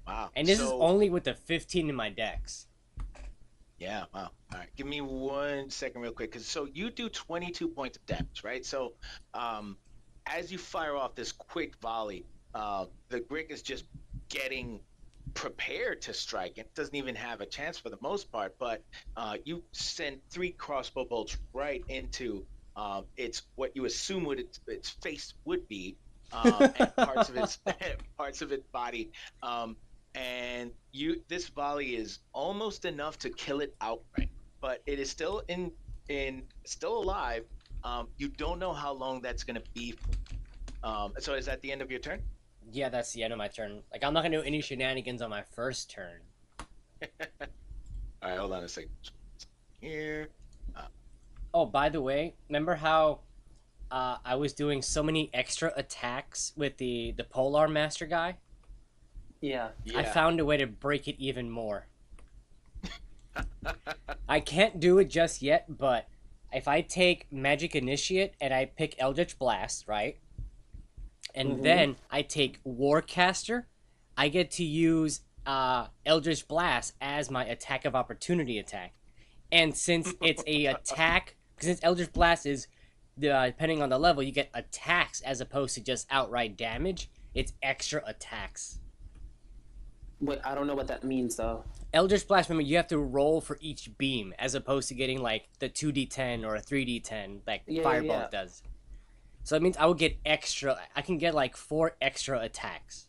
Speaker 3: Wow.
Speaker 2: And this is
Speaker 3: So-
Speaker 2: only with the 15 in my dex.
Speaker 3: Yeah, wow. All right, give me 1 second real quick. So you do 22 points of damage, right? So as you fire off this quick volley, the Grig is just getting prepared to strike. It doesn't even have a chance for the most part, but you send 3 crossbow bolts right into its what you assume would its face would be, and parts of its body. And this volley is almost enough to kill it outright, but it is still still alive. You don't know how long that's going to be. So is that the end of your turn?
Speaker 2: Yeah, that's the end of my turn. Like, I'm not gonna do any shenanigans on my first turn.
Speaker 3: All right, hold on a second. Here.
Speaker 2: Oh, by the way, remember how I was doing so many extra attacks with the Polar Master guy?
Speaker 1: Yeah.
Speaker 3: Yeah.
Speaker 2: I found a way to break it even more. I can't do it just yet, but if I take Magic Initiate and I pick Eldritch Blast, right? And then I take Warcaster, I get to use Eldritch Blast as my attack of opportunity attack. And since it's a attack, since Eldritch Blast is, depending on the level, you get attacks as opposed to just outright damage, it's extra attacks.
Speaker 1: Wait, I don't know what that means though.
Speaker 2: Eldritch Blast, remember, you have to roll for each beam as opposed to getting like the 2d10 or a 3d10 like
Speaker 1: Yeah, yeah,
Speaker 2: Fireball
Speaker 1: yeah.
Speaker 2: does. So that means I will get extra. I can get like 4 extra attacks.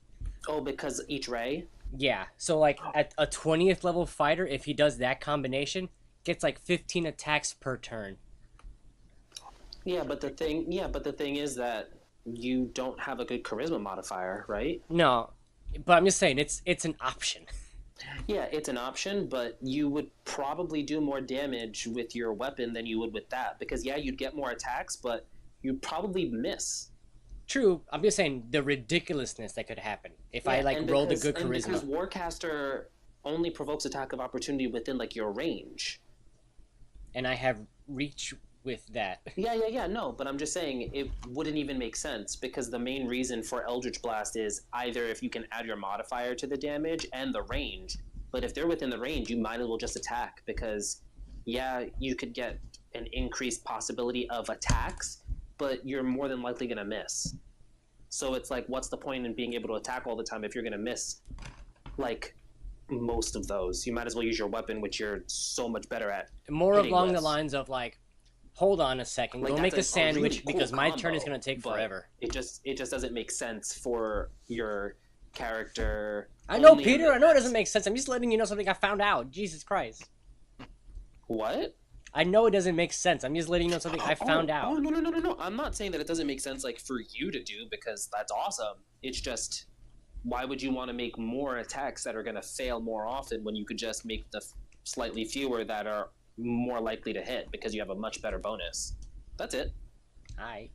Speaker 1: Oh, because each ray.
Speaker 2: Yeah. So like at a 20th level fighter, if he does that combination, gets like 15 attacks per turn.
Speaker 1: Yeah, but the thing is that you don't have a good charisma modifier, right?
Speaker 2: No, but I'm just saying it's an option.
Speaker 1: Yeah, it's an option, but you would probably do more damage with your weapon than you would with that because yeah, you'd get more attacks, but you'd probably miss.
Speaker 2: True. I'm just saying the ridiculousness that could happen if I
Speaker 1: Yeah,
Speaker 2: like
Speaker 1: and
Speaker 2: rolled a
Speaker 1: because
Speaker 2: good
Speaker 1: and because
Speaker 2: charisma.
Speaker 1: Warcaster only provokes attack of opportunity within like your range.
Speaker 2: And I have reach with that.
Speaker 1: Yeah. No, but I'm just saying it wouldn't even make sense because the main reason for Eldritch Blast is either if you can add your modifier to the damage and the range. But if they're within the range, you might as well just attack because, yeah, you could get an increased possibility of attacks, but you're more than likely going to miss. So it's like, what's the point in being able to attack all the time if you're going to miss, like, most of those? You might as well use your weapon, which you're so much better at.
Speaker 2: More
Speaker 1: hitting
Speaker 2: along
Speaker 1: with.
Speaker 2: the lines of like, hold on a second,
Speaker 1: Like,
Speaker 2: go
Speaker 1: that's
Speaker 2: make a
Speaker 1: really
Speaker 2: sandwich
Speaker 1: cool
Speaker 2: because my turn is
Speaker 1: combo,
Speaker 2: going to take
Speaker 1: but
Speaker 2: forever.
Speaker 1: It just doesn't make sense for your character.
Speaker 2: I know,
Speaker 1: only in
Speaker 2: Peter.
Speaker 1: the-
Speaker 2: I know it doesn't make sense. I'm just letting you know something I found out. Jesus Christ.
Speaker 1: What?
Speaker 2: I know it doesn't make sense. I'm just letting you know something I found out.
Speaker 1: Oh no! I'm not saying that it doesn't make sense like for you to do because that's awesome. It's just why would you want to make more attacks that are going to fail more often when you could just make the slightly fewer that are more likely to hit because you have a much better bonus. That's it.
Speaker 2: Aye.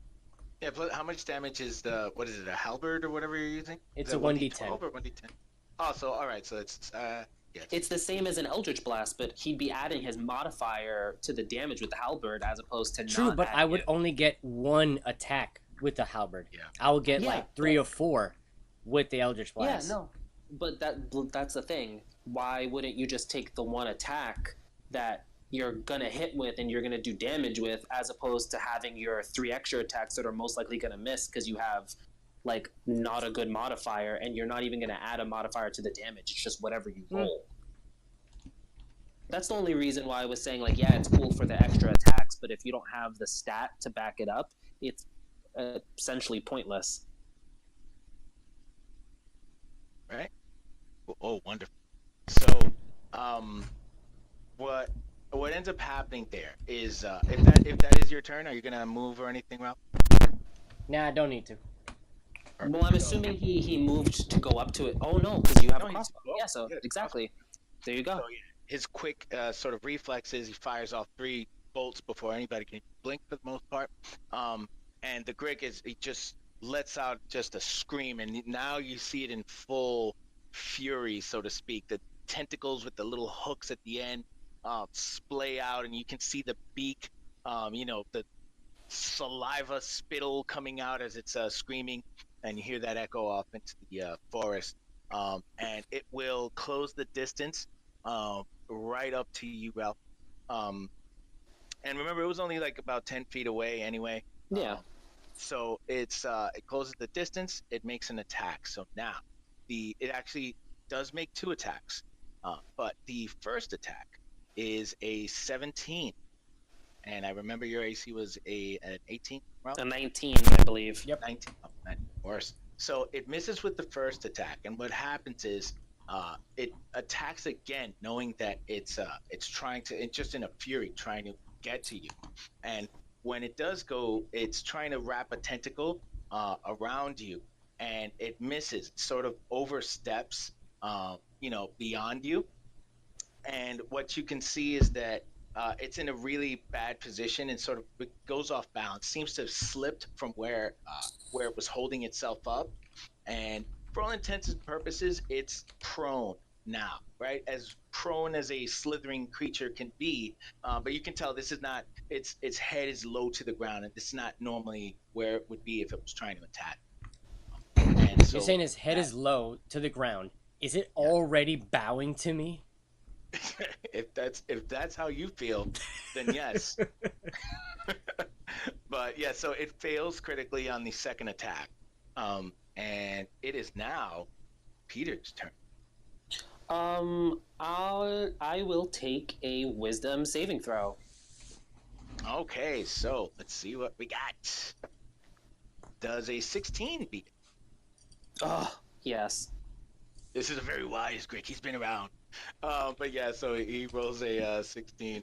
Speaker 3: Yeah, but how much damage is what is it, a halberd or whatever you're using?
Speaker 2: It's
Speaker 3: Is
Speaker 2: a
Speaker 3: that
Speaker 2: 1d10.
Speaker 3: or 1d10? Oh, so all right, so it's yeah.
Speaker 1: It's the same as an Eldritch Blast, but he'd be adding his modifier to the damage with the halberd as opposed to
Speaker 2: True,
Speaker 1: not
Speaker 2: but I
Speaker 1: adding
Speaker 2: would
Speaker 1: it.
Speaker 2: only get 1 attack with the halberd.
Speaker 3: Yeah.
Speaker 2: I will get
Speaker 1: Yeah,
Speaker 2: like 3
Speaker 1: but-
Speaker 2: or 4 with the Eldritch
Speaker 1: Yeah,
Speaker 2: Blast.
Speaker 1: no. But that's the thing. Why wouldn't you just take the one attack that you're gonna hit with and you're gonna do damage with, as opposed to having your 3 extra attacks that are most likely gonna miss because you have like not a good modifier and you're not even gonna add a modifier to the damage. It's just whatever you roll. That's the only reason why I was saying like, yeah, it's cool for the extra attacks, but if you don't have the stat to back it up, it's essentially pointless.
Speaker 3: Right? Oh, wonderful. So, what ends up happening there is if that is your turn, are you gonna move or anything, Ralph?
Speaker 2: Nah, I don't need to.
Speaker 1: Well, I'm assuming he moved to go up to it. Oh no, because you have
Speaker 3: No,
Speaker 1: a
Speaker 3: he's-
Speaker 1: crossbow.
Speaker 3: oh,
Speaker 1: Yeah, so
Speaker 3: yeah,
Speaker 1: exactly. There you go.
Speaker 3: So, yeah, his quick sort of reflexes, he fires off 3 bolts before anybody can blink for the most part. And the Grig he just lets out just a scream, and now you see it in full fury, so to speak. The tentacles with the little hooks at the end splay out, and you can see the beak, the saliva spittle coming out as it's screaming, and you hear that echo off into the forest. And it will close the distance right up to you, Ralph. And remember, it was only like about 10 feet away anyway.
Speaker 1: Yeah.
Speaker 3: So it closes the distance. It makes an attack. So now it actually does make 2 attacks. But the first attack is a 17. And I remember your AC was an 18, Ralph?
Speaker 1: A 19, I believe.
Speaker 2: Yep.
Speaker 3: 19. Oh, man, worse. So it misses with the first attack, and what happens is it attacks again, knowing that it's trying to, it's just in a fury, trying to get to you. And when it does go, it's trying to wrap a tentacle around you, and it misses. It sort of oversteps, beyond you. And what you can see is that it's in a really bad position and sort of it goes off balance. Seems to have slipped from where it was holding itself up, and for all intents and purposes, it's prone now, right? As prone as a slithering creature can be, but you can tell this is not. Its head is low to the ground, and this is not normally where it would be if it was trying to attack. And so
Speaker 2: You're saying his head is low to the ground. Is it already bowing to me?
Speaker 3: if that's how you feel, then yes. But yeah, so it fails critically on the second attack, and it is now Peter's turn.
Speaker 1: I will take a wisdom saving throw.
Speaker 3: Okay, so let's see what we got. Does a 16 beat it?
Speaker 1: Oh, yes.
Speaker 3: This is a very wise Greek. He's been around. But yeah, so he rolls a 16.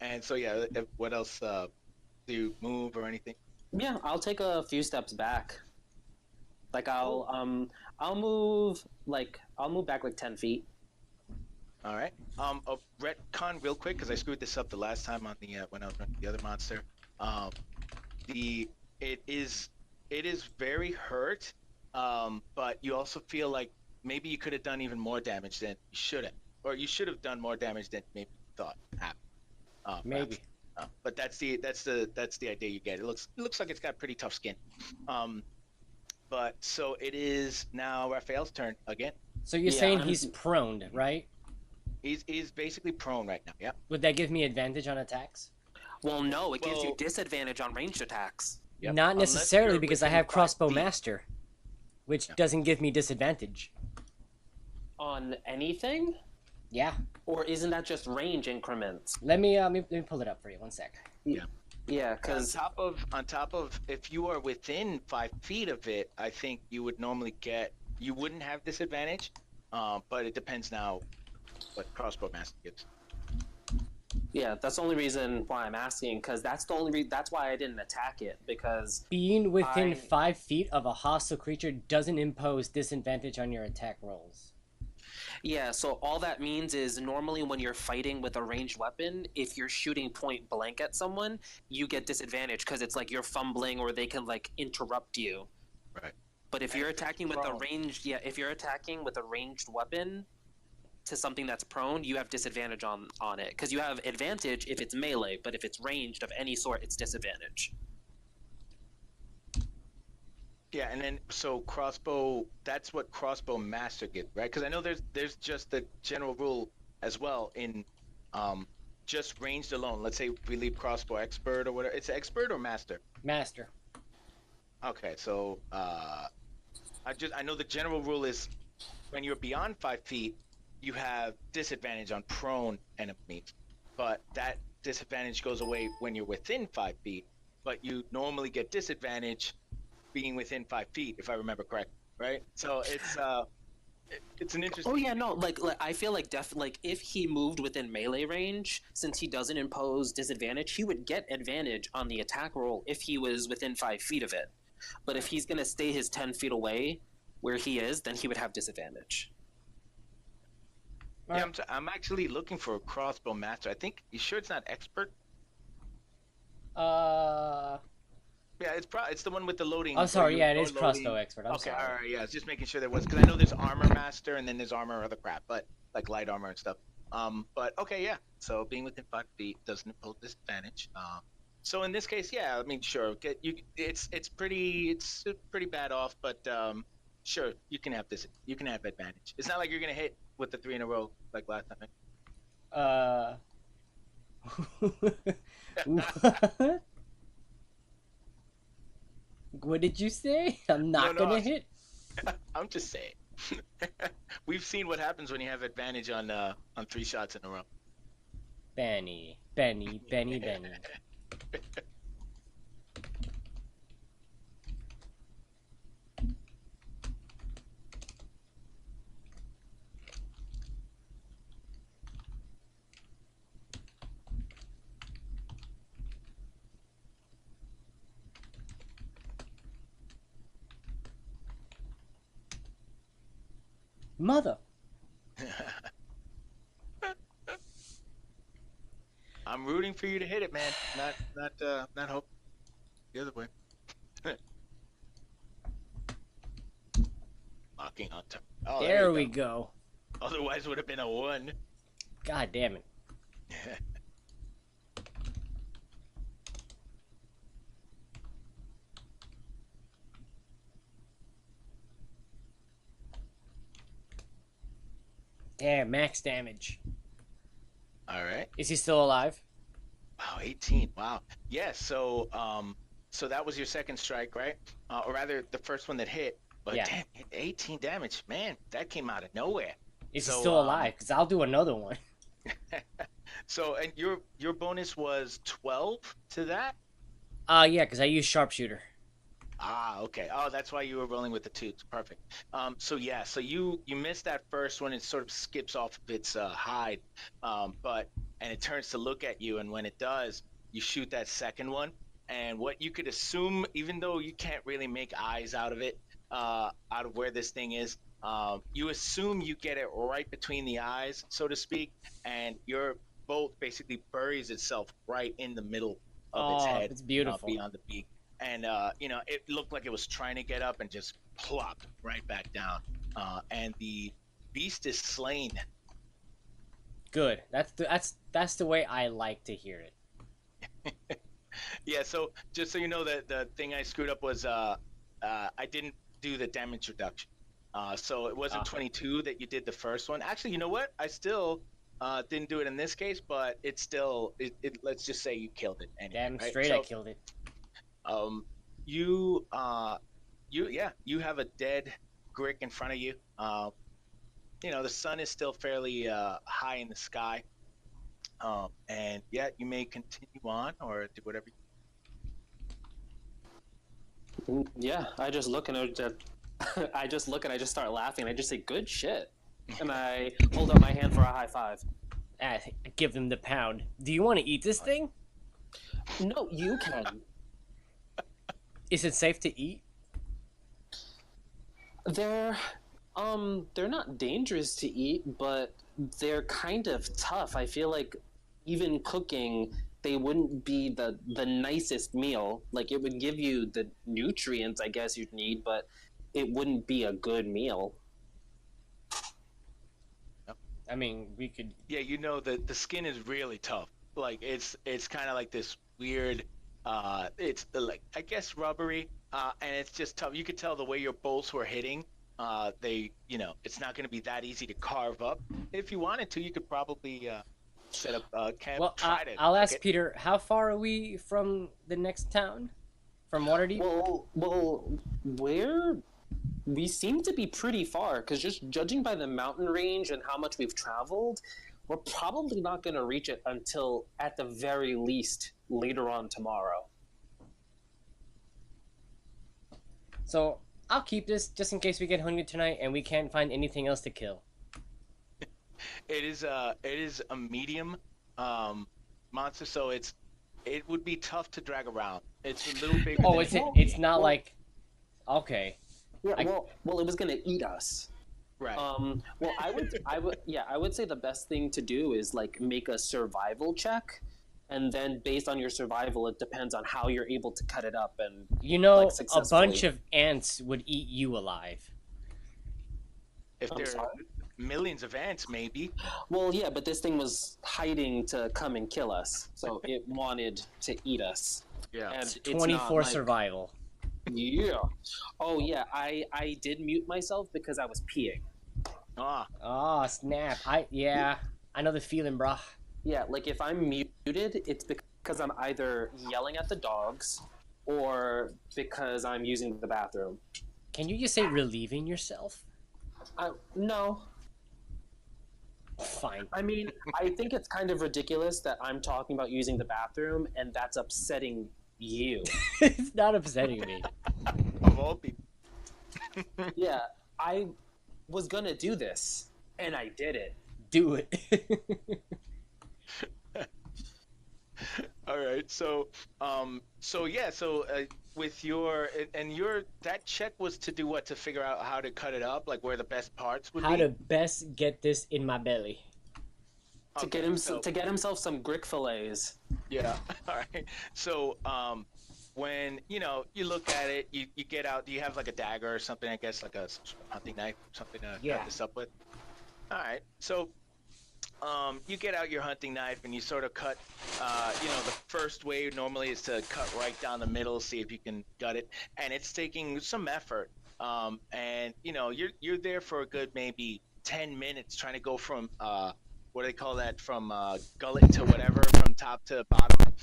Speaker 3: And so yeah, what else? Do you move or anything?
Speaker 1: Yeah, I'll take a few steps back. Like
Speaker 3: Oh.
Speaker 1: I'll move back like 10 feet.
Speaker 3: All right. A retcon real quick because I screwed this up the last time on the when I was running the other monster. Um, the it is very hurt. But you also feel like maybe you could have done even more damage than you should have, or you should have done more damage than maybe you thought happened.
Speaker 2: Maybe.
Speaker 3: Perhaps. But that's the idea you get. It looks like it's got pretty tough skin. Um, but so it is now Raphael's turn again.
Speaker 2: So you're
Speaker 1: Yeah,
Speaker 2: saying
Speaker 1: I'm-
Speaker 2: he's prone, right?
Speaker 3: He's basically prone right now. Yeah.
Speaker 2: Would that give me advantage on attacks?
Speaker 1: Well, no, it gives you
Speaker 3: Well-
Speaker 1: disadvantage on ranged attacks.
Speaker 3: Yep.
Speaker 2: Not
Speaker 3: Unless
Speaker 2: necessarily
Speaker 3: you're
Speaker 2: because I
Speaker 3: within
Speaker 2: have
Speaker 3: 5
Speaker 2: crossbow
Speaker 3: feet.
Speaker 2: master, which
Speaker 3: Yeah.
Speaker 2: doesn't give me disadvantage.
Speaker 1: On anything?
Speaker 2: Yeah.
Speaker 1: Or isn't that just range increments?
Speaker 2: Let me pull it up for you. One sec.
Speaker 1: Yeah,
Speaker 3: On
Speaker 1: because
Speaker 3: top of if you are within 5 feet of it, I think you would normally you wouldn't have disadvantage. But it depends now what crossbow master gives.
Speaker 1: yeah, that's the only reason why I'm asking. Because that's the only that's why I didn't attack it. Because
Speaker 2: Being within
Speaker 1: I-
Speaker 2: 5 feet of a hostile creature doesn't impose disadvantage on your attack rolls.
Speaker 1: yeah, so all that means is normally when you're fighting with a ranged weapon, if you're shooting point blank at someone, you get disadvantage because it's like you're fumbling or they can like interrupt you.
Speaker 3: Right.
Speaker 1: But if you're attacking with a
Speaker 3: prone.
Speaker 1: ranged, yeah, if you're attacking with a ranged weapon to something that's prone, you have disadvantage on it because you have advantage if it's melee, but if it's ranged of any sort, it's disadvantage.
Speaker 3: Yeah, and then so crossbow. That's what crossbow master gives, right? Because I know there's just the general rule as well in just ranged alone. Let's say we leave crossbow expert or whatever. It's expert or master.
Speaker 2: Master.
Speaker 3: Okay, so I know the general rule is when you're beyond 5 feet, you have disadvantage on prone enemies, but that disadvantage goes away when you're within 5 feet. But you normally get disadvantage being within 5 feet, if I remember correct, right? So it's an interesting.
Speaker 1: Oh yeah, no, like I feel like like if he moved within melee range, since he doesn't impose disadvantage, he would get advantage on the attack roll if he was within 5 feet of it. But if he's gonna stay his 10 feet away, where he is, then he would have disadvantage.
Speaker 3: Yeah, I'm actually looking for a crossbow master. I think you sure it's not expert? Yeah, it's the one with the loading.
Speaker 2: Oh, sorry.
Speaker 3: where
Speaker 2: Yeah, it
Speaker 3: you're
Speaker 2: is
Speaker 3: loading.
Speaker 2: crossbow expert. I'm
Speaker 3: Okay,
Speaker 2: sorry.
Speaker 3: all right, yeah, I was just making sure there was because I know there's armor master and then there's armor other crap, but like light armor and stuff. But okay, yeah. So being within 5 feet doesn't impose disadvantage. So in this case, yeah, I mean, sure, it's pretty bad off, but sure, you can have advantage. It's not like you're gonna hit with the 3 in a row like last time.
Speaker 2: What? What did you say? I'm not
Speaker 3: No,
Speaker 2: gonna hit.
Speaker 3: I'm just saying. We've seen what happens when you have advantage on 3 shots in a row.
Speaker 2: Benny. Mother.
Speaker 3: I'm rooting for you to hit it, man. Not hope the other way. Locking on top. Oh,
Speaker 2: There
Speaker 3: you
Speaker 2: we
Speaker 3: go.
Speaker 2: go.
Speaker 3: Otherwise, it would have been a 1.
Speaker 2: God damn it. Damn, max damage.
Speaker 3: All right.
Speaker 2: Is he still alive?
Speaker 3: Wow, 18. Wow. Yes. So so that was your second strike, right? Or rather, the first one that hit. But
Speaker 2: Yeah.
Speaker 3: damn, 18 damage, man. That came out of nowhere.
Speaker 2: Is he
Speaker 3: So,
Speaker 2: still alive? Because I'll do another one.
Speaker 3: so, and your bonus was 12 to that?
Speaker 2: Yeah, because I use sharpshooter.
Speaker 3: Ah, okay. Oh, that's why you were rolling with the twos. Perfect. So yeah, so you missed that first one. It sort of skips off of its hide, but and it turns to look at you, and when it does, you shoot that second one. And what you could assume, even though you can't really make eyes out of it, out of where this thing is, you assume you get it right between the eyes, so to speak, and your bolt basically buries itself right in the middle of its
Speaker 2: Oh,
Speaker 3: head,
Speaker 2: it's beautiful.
Speaker 3: beyond the beak. And it looked like it was trying to get up and just plopped right back down. And the beast is slain.
Speaker 2: Good. That's the way I like to hear it.
Speaker 3: Yeah. So just so you know, that the thing I screwed up was I didn't do the damage reduction. So it wasn't 22 that you did the first one. Actually, you know what? I still didn't do it in this case, but it's still let's just say you killed it anyway.
Speaker 2: Damn
Speaker 3: right?
Speaker 2: straight,
Speaker 3: So,
Speaker 2: I killed it.
Speaker 3: you you have a dead Grick in front of you. The sun is still fairly high in the sky. And yeah, you may continue on or do whatever.
Speaker 1: Yeah, I just look and I just look and I just start laughing. I just say, "Good shit," and I hold up my hand for a high five.
Speaker 2: Ah, give them the pound. Do you want to eat this thing?
Speaker 1: No, you can.
Speaker 2: Is it safe to eat?
Speaker 1: They're they're not dangerous to eat, but they're kind of tough. I feel like even cooking, they wouldn't be the nicest meal. Like it would give you the nutrients I guess you'd need, but it wouldn't be a good meal.
Speaker 2: I mean, we could.
Speaker 3: Yeah, the skin is really tough. Like it's kind of like this weird. It's like I guess rubbery. And it's just tough. You could tell the way your bolts were hitting. It's not going to be that easy to carve up. If you wanted to, you could probably set up camp.
Speaker 2: Well, I'll ask Peter. How far are we from the next town? From Waterdeep?
Speaker 1: Well, we seem to be pretty far, because just judging by the mountain range and how much we've traveled, we're probably not going to reach it until, at the very least, later on tomorrow.
Speaker 2: So I'll keep this just in case we get hungry tonight and we can't find anything else to kill.
Speaker 3: It is a medium monster, so it would be tough to drag around. It's a little bigger.
Speaker 2: Oh, it's not like. Okay.
Speaker 1: Yeah. Well, it was gonna eat us.
Speaker 3: Right.
Speaker 1: Well, I would say the best thing to do is like make a survival check, and then based on your survival, it depends on how you're able to cut it up and. Like,
Speaker 2: a bunch of ants would eat you alive.
Speaker 3: If there are millions of ants, maybe.
Speaker 1: Well, yeah, but this thing was hiding to come and kill us, so it wanted to eat us.
Speaker 3: Yeah.
Speaker 1: And it's
Speaker 2: 24
Speaker 1: not, like,
Speaker 2: survival.
Speaker 1: Yeah. Oh yeah, I did mute myself because I was peeing.
Speaker 2: Oh, snap. I know the feeling, brah.
Speaker 1: Yeah, like if I'm muted, it's because I'm either yelling at the dogs or because I'm using the bathroom.
Speaker 2: Can you just say relieving yourself?
Speaker 1: No.
Speaker 2: Fine.
Speaker 1: I mean, I think it's kind of ridiculous that I'm talking about using the bathroom and that's upsetting you.
Speaker 2: It's not upsetting me.
Speaker 3: Of all people.
Speaker 1: Yeah, I was gonna do this, and I did it.
Speaker 2: Do it.
Speaker 3: All right. So with that check was to do what? To figure out how to cut it up, like where the best parts would be.
Speaker 2: How to best get this in my belly.
Speaker 1: To get himself some Grick fillets.
Speaker 3: Yeah. All right. So when you look at it, you get out. Do you have like a dagger or something? I guess like a hunting knife, something to cut this up with. All right. So you get out your hunting knife and you sort of cut. The first way normally is to cut right down the middle, see if you can gut it, and it's taking some effort. And you're there for a good maybe 10 minutes trying to go from what do they call that, from gullet to whatever, from top to bottom,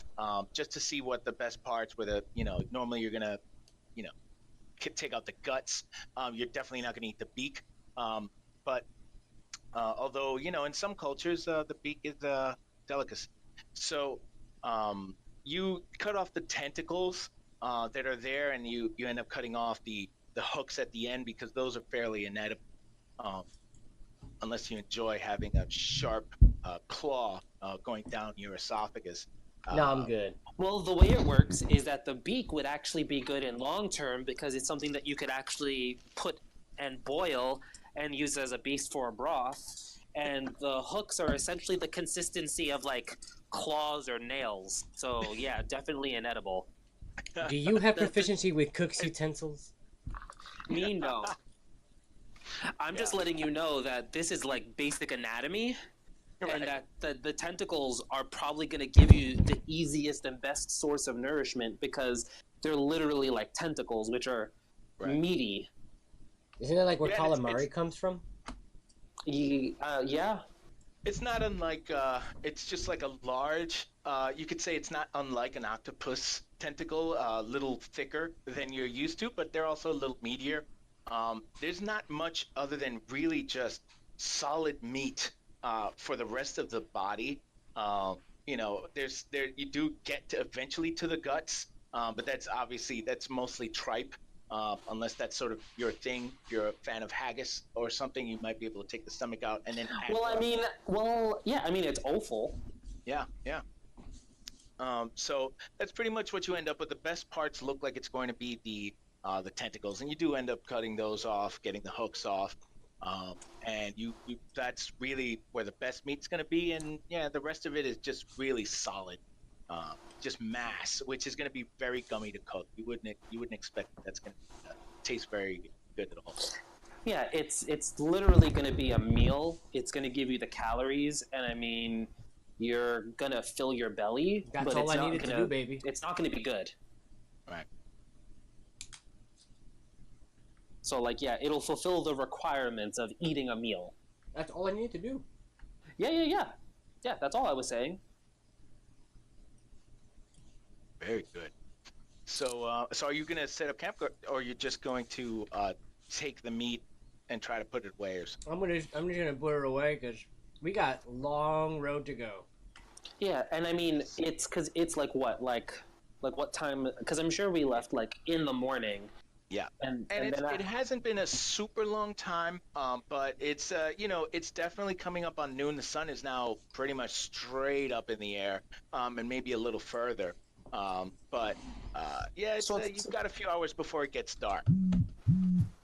Speaker 3: just to see what the best parts were. Normally you're gonna take out the guts. You're definitely not gonna eat the beak, but Although in some cultures the beak is a delicacy. So you cut off the tentacles that are there, and you end up cutting off the hooks at the end because those are fairly inedible, um, unless you enjoy having a sharp claw going down your esophagus.
Speaker 2: No, I'm
Speaker 3: Uh,
Speaker 2: good.
Speaker 1: Well, the way it works is that the beak would actually be good in long term because it's something that you could actually put and boil and use as a base for a broth. And the hooks are essentially the consistency of like claws or nails. So yeah, definitely inedible.
Speaker 2: Do you have
Speaker 1: The-
Speaker 2: proficiency with cook's utensils?
Speaker 1: Me no. I'm just
Speaker 3: Yeah.
Speaker 1: letting you know that this is like basic anatomy.
Speaker 3: Right.
Speaker 1: And that the tentacles are probably going to give you the easiest and best source of nourishment because they're literally like tentacles, which are
Speaker 3: Right.
Speaker 1: meaty.
Speaker 2: Isn't that like where
Speaker 3: Yeah,
Speaker 2: calamari comes from?
Speaker 1: Yeah.
Speaker 3: It's not unlike it's just like a large you could say it's not unlike an octopus tentacle, a little thicker than you're used to, but they're also a little meatier. There's not much other than really just solid meat for the rest of the body. There you do get to eventually to the guts, but that's mostly tripe. Unless that's sort of your thing, if you're a fan of haggis or something, you might be able to take the stomach out and then add
Speaker 1: Yeah, I mean, it's awful.
Speaker 3: yeah, yeah. So that's pretty much what you end up with. The best parts look like it's going to be the tentacles, and you do end up cutting those off, getting the hooks off, and you that's really where the best meat's going to be. And yeah, the rest of it is just really solid, just mass, which is going to be very gummy to cook. You wouldn't expect that's going to taste very good at all.
Speaker 1: Yeah, it's literally going to be a meal. It's going to give you the calories, and I mean, you're going to fill your belly.
Speaker 2: That's
Speaker 1: but
Speaker 2: all
Speaker 1: it's
Speaker 2: I
Speaker 1: not
Speaker 2: needed to
Speaker 1: gonna-
Speaker 2: do, baby.
Speaker 1: It's not going to be good.
Speaker 3: Right.
Speaker 1: So, like, yeah, it'll fulfill the requirements of eating a meal.
Speaker 2: That's all I needed to do.
Speaker 1: Yeah. Yeah, that's all I was saying.
Speaker 3: Very good. So, so are you gonna set up camp, or are you just going to take the meat and try to put it away?
Speaker 2: I'm just gonna put it away because we got a long road to go.
Speaker 1: Yeah, and I mean, it's because it's like what time? Because I'm sure we left like in the morning.
Speaker 3: Yeah,
Speaker 1: and
Speaker 3: and
Speaker 1: then
Speaker 3: it hasn't been a super long time, but it's it's definitely coming up on noon. The sun is now pretty much straight up in the air, and maybe a little further. But yeah, you've got a few hours before it gets dark.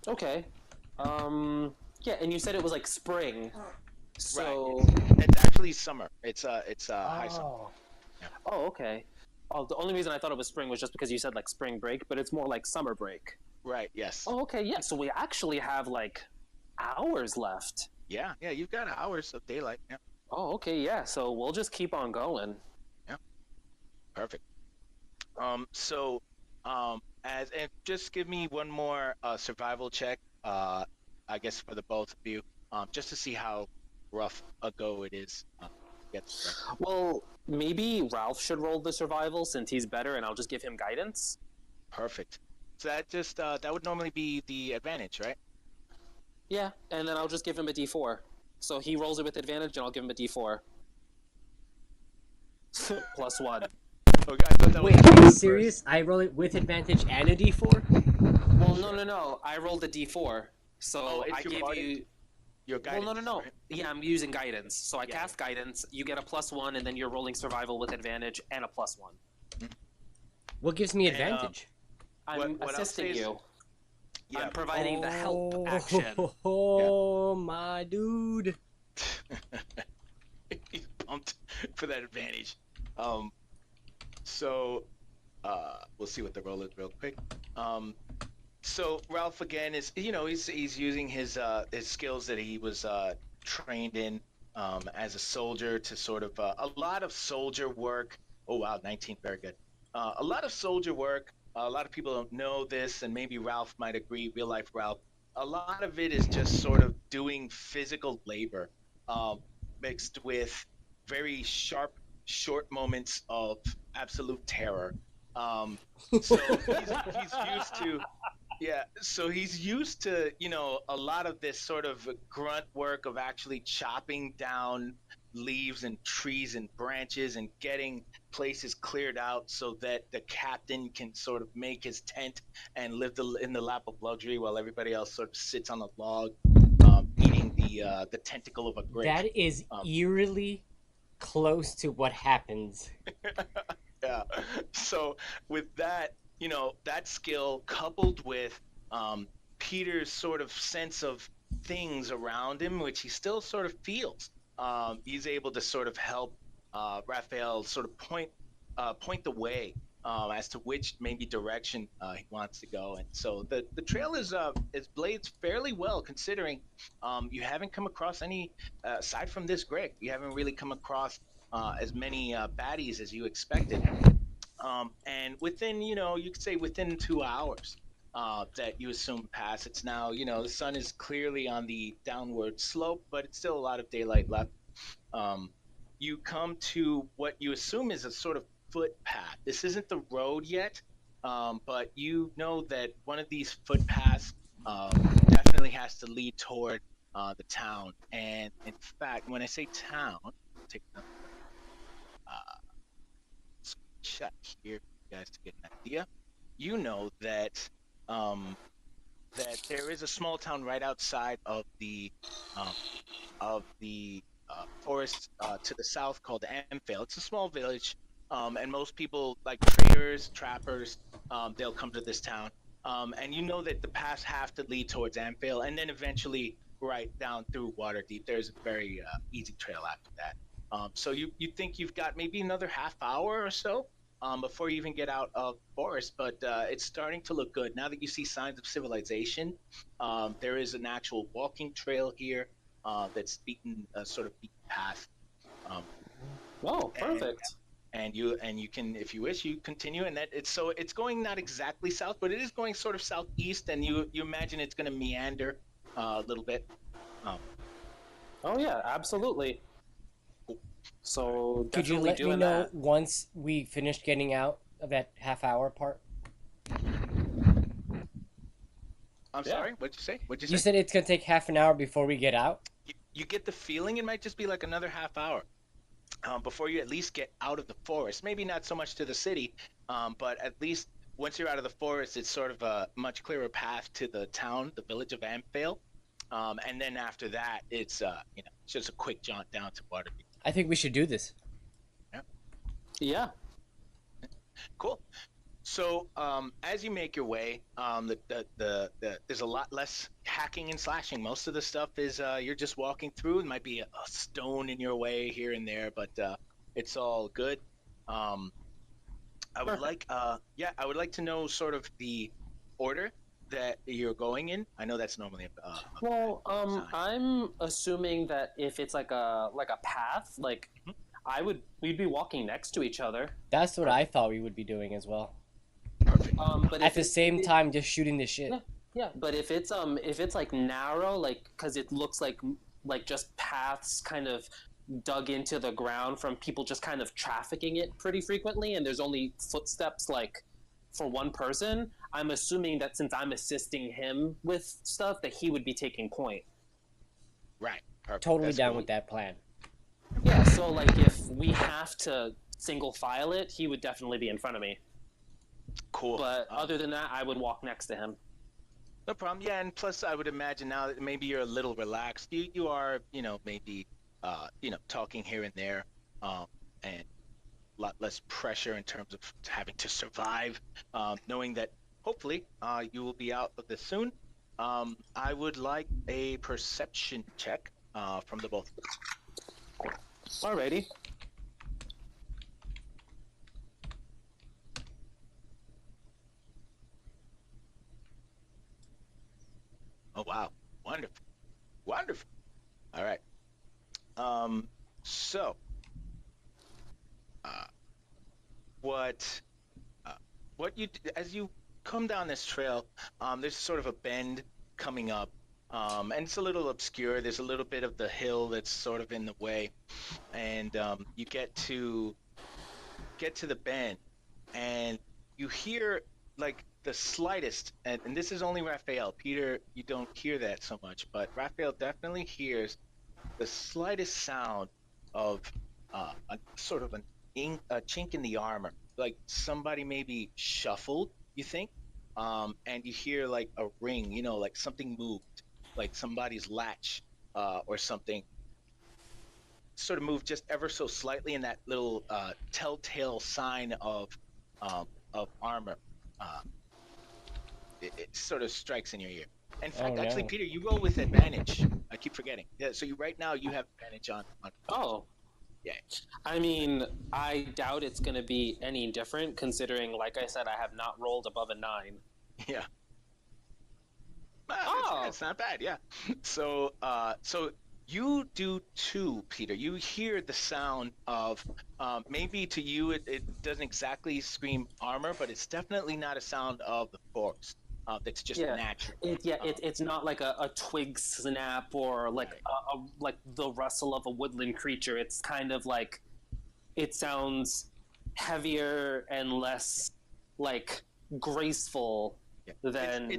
Speaker 1: Okay. Yeah, and you said it was like spring. So
Speaker 3: Right. It's actually summer. It's high summer. Yeah.
Speaker 1: Oh, okay. Oh, the only reason I thought it was spring was just because you said like spring break, but it's more like summer break.
Speaker 3: Right. Yes.
Speaker 1: Oh, okay. Yeah. So we actually have like hours left.
Speaker 3: Yeah. Yeah. You've got hours of daylight. Yeah.
Speaker 1: Oh, okay. Yeah. So we'll just keep on going.
Speaker 3: Yeah. Perfect. And just give me one more survival check. I guess for the both of you, just to see how rough a go it is. To get this right.
Speaker 1: Well, maybe Ralph should roll the survival since he's better, and I'll just give him guidance.
Speaker 3: Perfect. So that would normally be the advantage, right?
Speaker 1: Yeah, and then I'll just give him a D4. So he rolls it with advantage, and I'll give him a D4. Plus 1.
Speaker 3: Okay, I thought that
Speaker 2: Wait,
Speaker 3: was
Speaker 2: are you
Speaker 3: first.
Speaker 2: serious? I roll it with advantage and a d4?
Speaker 1: Well, no. I rolled a D4. So
Speaker 3: Oh, it's
Speaker 1: I
Speaker 3: your
Speaker 1: gave
Speaker 3: guidance?
Speaker 1: you...
Speaker 3: Your guidance.
Speaker 1: Well, no.
Speaker 3: Right?
Speaker 1: Yeah, I'm using guidance. So I
Speaker 3: Yeah.
Speaker 1: cast guidance, you get a plus 1, and then you're rolling survival with advantage and a plus 1.
Speaker 2: What gives me
Speaker 3: And,
Speaker 2: advantage?
Speaker 1: I'm
Speaker 3: what I'll
Speaker 1: assisting
Speaker 3: say is-
Speaker 1: you.
Speaker 3: Yeah.
Speaker 1: I'm providing the help action.
Speaker 2: Oh, my dude.
Speaker 3: He's pumped for that advantage. We'll see what the roll is real quick. So Ralph again is he's using his skills that he was trained in as a soldier to sort of a lot of soldier work. Oh wow, 19, very good. A lot of soldier work. A lot of people don't know this, and maybe Ralph might agree. Real life Ralph. A lot of it is just sort of doing physical labor, mixed with very sharp, short moments of absolute terror. So he's used to Yeah, so he's used to, a lot of this sort of grunt work of actually chopping down leaves and trees and branches and getting places cleared out so that the captain can sort of make his tent and live in the lap of luxury while everybody else sort of sits on a log, eating the tentacle of a grape.
Speaker 2: That is
Speaker 3: Um,
Speaker 2: eerily close to what happens.
Speaker 3: Yeah. So with that, that skill coupled with um, Peter's sort of sense of things around him, which he still sort of feels, he's able to sort of help Raphael sort of point the way as to which maybe direction he wants to go. And so the trail is blazed fairly well, considering you haven't come across any aside from this Greg. You haven't really come across as many baddies as you expected. And within, you could say within 2 hours that you assume pass, it's now, the sun is clearly on the downward slope, but it's still a lot of daylight left. Um, you come to what you assume is a sort of footpath. This isn't the road yet, but you know that one of these footpaths definitely has to lead toward the town. And in fact, when I say town, take another check here, for you guys, to get an idea. You know that that there is a small town right outside um, of the forest to the south called Amphale. It's a small village, and most people, like traders, trappers, they'll come to this town. And you know that the paths have to lead towards Amphale, and then eventually right down through Waterdeep. There's a very easy trail after that. So you think you've got maybe another half hour or so before you even get out of the forest, but it's starting to look good now that you see signs of civilization. There is an actual walking trail here that's sort of beaten path. Um,
Speaker 1: Oh, perfect.
Speaker 3: and you can, if you wish, you continue, and that it's going not exactly south, but it is going sort of southeast, and you imagine it's going to meander a little bit.
Speaker 1: Oh yeah, absolutely. So
Speaker 2: Could you
Speaker 1: definitely
Speaker 2: let me
Speaker 1: doing
Speaker 2: know
Speaker 1: that.
Speaker 2: once we finish getting out of that half-hour part?
Speaker 3: I'm
Speaker 1: Yeah.
Speaker 3: sorry, what'd you say?
Speaker 2: You said it's gonna take half an hour before we get out.
Speaker 3: You get the feeling it might just be like another half hour before you at least get out of the forest. Maybe not so much to the city, but at least once you're out of the forest, it's sort of a much clearer path to the town, the village of Amphale. And then after that, it's it's just a quick jaunt down to Waterdeep.
Speaker 2: I think we should do this.
Speaker 3: Yeah,
Speaker 1: Yeah.
Speaker 3: cool. So as you make your way, there's a lot less hacking and slashing. Most of the stuff is you're just walking through. It might be a stone in your way here and there, but it's all good. Um,
Speaker 1: Perfect.
Speaker 3: I would like to know sort of the order that you're going in. I know that's normally a
Speaker 1: Well,
Speaker 3: sign.
Speaker 1: I'm assuming that if it's like a path, like
Speaker 3: Mhm.
Speaker 1: we'd be walking next to each other.
Speaker 2: That's what I thought we would be doing as well.
Speaker 3: Perfect.
Speaker 1: But
Speaker 2: At the same time, just shooting the shit.
Speaker 1: yeah, yeah. But if it's like narrow, like because it looks like just paths kind of dug into the ground from people just kind of trafficking it pretty frequently, and there's only footsteps like for one person. I'm assuming that since I'm assisting him with stuff, that he would be taking point.
Speaker 3: Right. Perfect.
Speaker 2: Totally
Speaker 3: That's
Speaker 2: down
Speaker 3: cool.
Speaker 2: with that plan.
Speaker 1: Yeah. So like if we have to single file it, he would definitely be in front of me.
Speaker 3: Cool.
Speaker 1: But other than that, I would walk next to him.
Speaker 3: No problem. Yeah, and plus I would imagine now that maybe you're a little relaxed. You are, maybe talking here and there, and a lot less pressure in terms of having to survive, knowing that hopefully you will be out of this soon. I would like a perception check from the both of you.
Speaker 1: Alrighty.
Speaker 3: Oh wow, wonderful, wonderful. All right. So uh, what uh, as you come down this trail, there's sort of a bend coming up, and it's a little obscure. There's a little bit of the hill that's sort of in the way, and you get to the bend, and you hear like the slightest, and this is only Raphael. Peter, you don't hear that so much, but Raphael definitely hears the slightest sound of a sort of a chink in the armor, like somebody maybe shuffled, you think, and you hear like a ring, like something moved, like somebody's latch or something sort of moved just ever so slightly, in that little telltale sign of armor. Uh, it sort of strikes in your ear. In fact, actually,
Speaker 2: no.
Speaker 3: Peter, you roll with advantage. I keep forgetting. Yeah, so right now you have advantage on.
Speaker 1: Oh,
Speaker 3: Yeah.
Speaker 1: I mean, I doubt it's going to be any different, considering, like I said, I have not rolled above a 9.
Speaker 3: Yeah.
Speaker 1: Oh.
Speaker 3: It's not bad. Yeah. So you do too, Peter. You hear the sound of maybe to you it doesn't exactly scream armor, but it's definitely not a sound of the forest. That's just natural.
Speaker 1: It's not like a twig snap or like
Speaker 3: Right.
Speaker 1: like the rustle of a woodland creature. It's kind of like it sounds heavier and less like graceful
Speaker 3: Yeah.
Speaker 1: than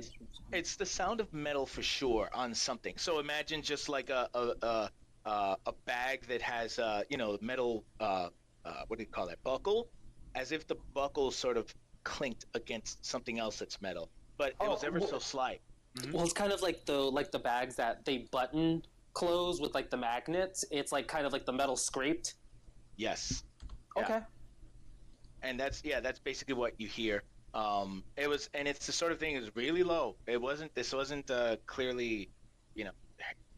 Speaker 3: It's the sound of metal for sure on something. So imagine just like a bag that has metal what do you call that, buckle, as if the buckle sort of clinked against something else that's metal, but it was ever so slight. Mm-hmm.
Speaker 1: Well, it's kind of like the bags that they button close with like the magnets. It's like kind of like the metal scraped.
Speaker 3: Yes.
Speaker 1: Okay.
Speaker 3: Yeah. And that's basically what you hear. And it's the sort of thing is really low. This wasn't clearly,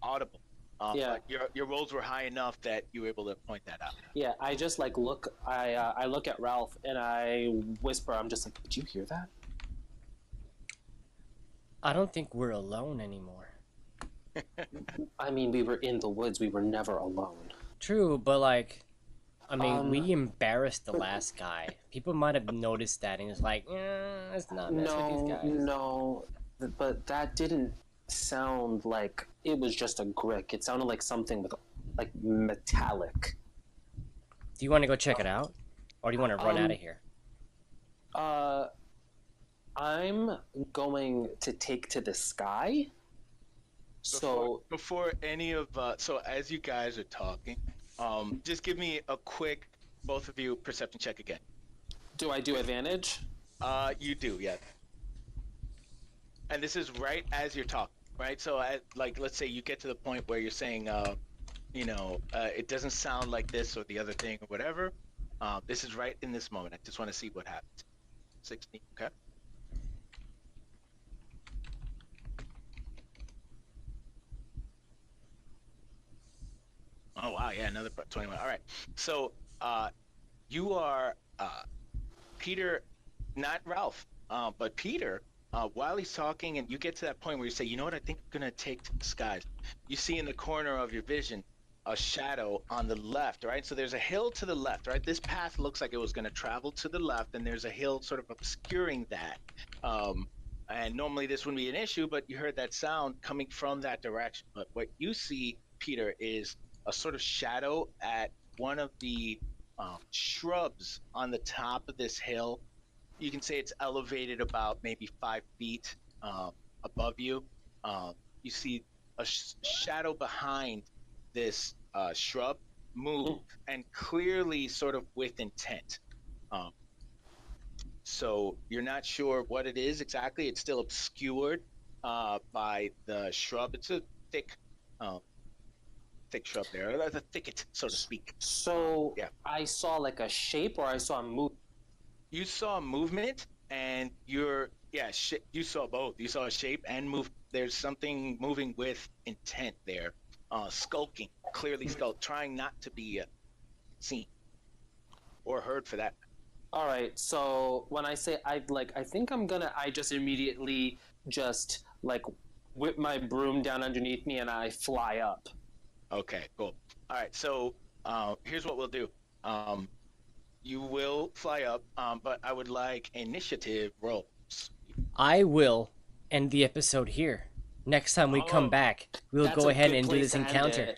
Speaker 3: audible. But your rolls were high enough that you were able to point that out.
Speaker 1: Yeah, I just like look. I look at Ralph and I whisper. I'm just like, did you hear that?
Speaker 2: I don't think we're alone anymore.
Speaker 1: I mean, we were in the woods. We were never alone.
Speaker 2: True, but like, I mean, we embarrassed the last guy. People might have noticed that, and it's like, let's not mess with these guys.
Speaker 1: No, but that didn't sound like it was just a grick. It sounded like something with like metallic.
Speaker 2: Do you want to go check it out, or do you want to run out of here?
Speaker 1: I'm going to take to the sky.
Speaker 3: Before any of so as you guys are talking, just give me a quick, both of you, perception check again.
Speaker 1: Do I do advantage?
Speaker 3: You do, yeah. And this is right as you're talking, right? So, let's say you get to the point where you're saying, it doesn't sound like this or the other thing or whatever. This is right in this moment. I just want to see what happens. 16, okay. Oh wow, yeah, another 21. All right, so you are Peter, not Ralph, but Peter. While he's talking, and you get to that point where you say, "You know what? I think I'm gonna take to the skies." You see in the corner of your vision a shadow on the left, right? So there's a hill to the left, right? This path looks like it was gonna travel to the left, and there's a hill sort of obscuring that. And normally this wouldn't be an issue, but you heard that sound coming from that direction. But what you see, Peter, is a sort of shadow at one of the shrubs on the top of this hill. You can say it's elevated about maybe 5 feet above you. You see a shadow behind this shrub move, and clearly sort of with intent. So you're not sure what it is exactly. It's still obscured by the shrub. It's a thick shrub there, the thicket, so to speak.
Speaker 1: So I saw like a shape, or I saw a move.
Speaker 3: You saw movement, and you saw both. You saw a shape and move. There's something moving with intent there, skulking, clearly skulk, trying not to be seen or heard for that.
Speaker 1: All right. So when I say I think I just immediately just like whip my broom down underneath me and I fly up.
Speaker 3: Okay, cool. All right, so here's what we'll do. You will fly up, but I would like initiative rolls.
Speaker 2: I will end the episode here. Next time we come back, we'll go ahead and do this encounter.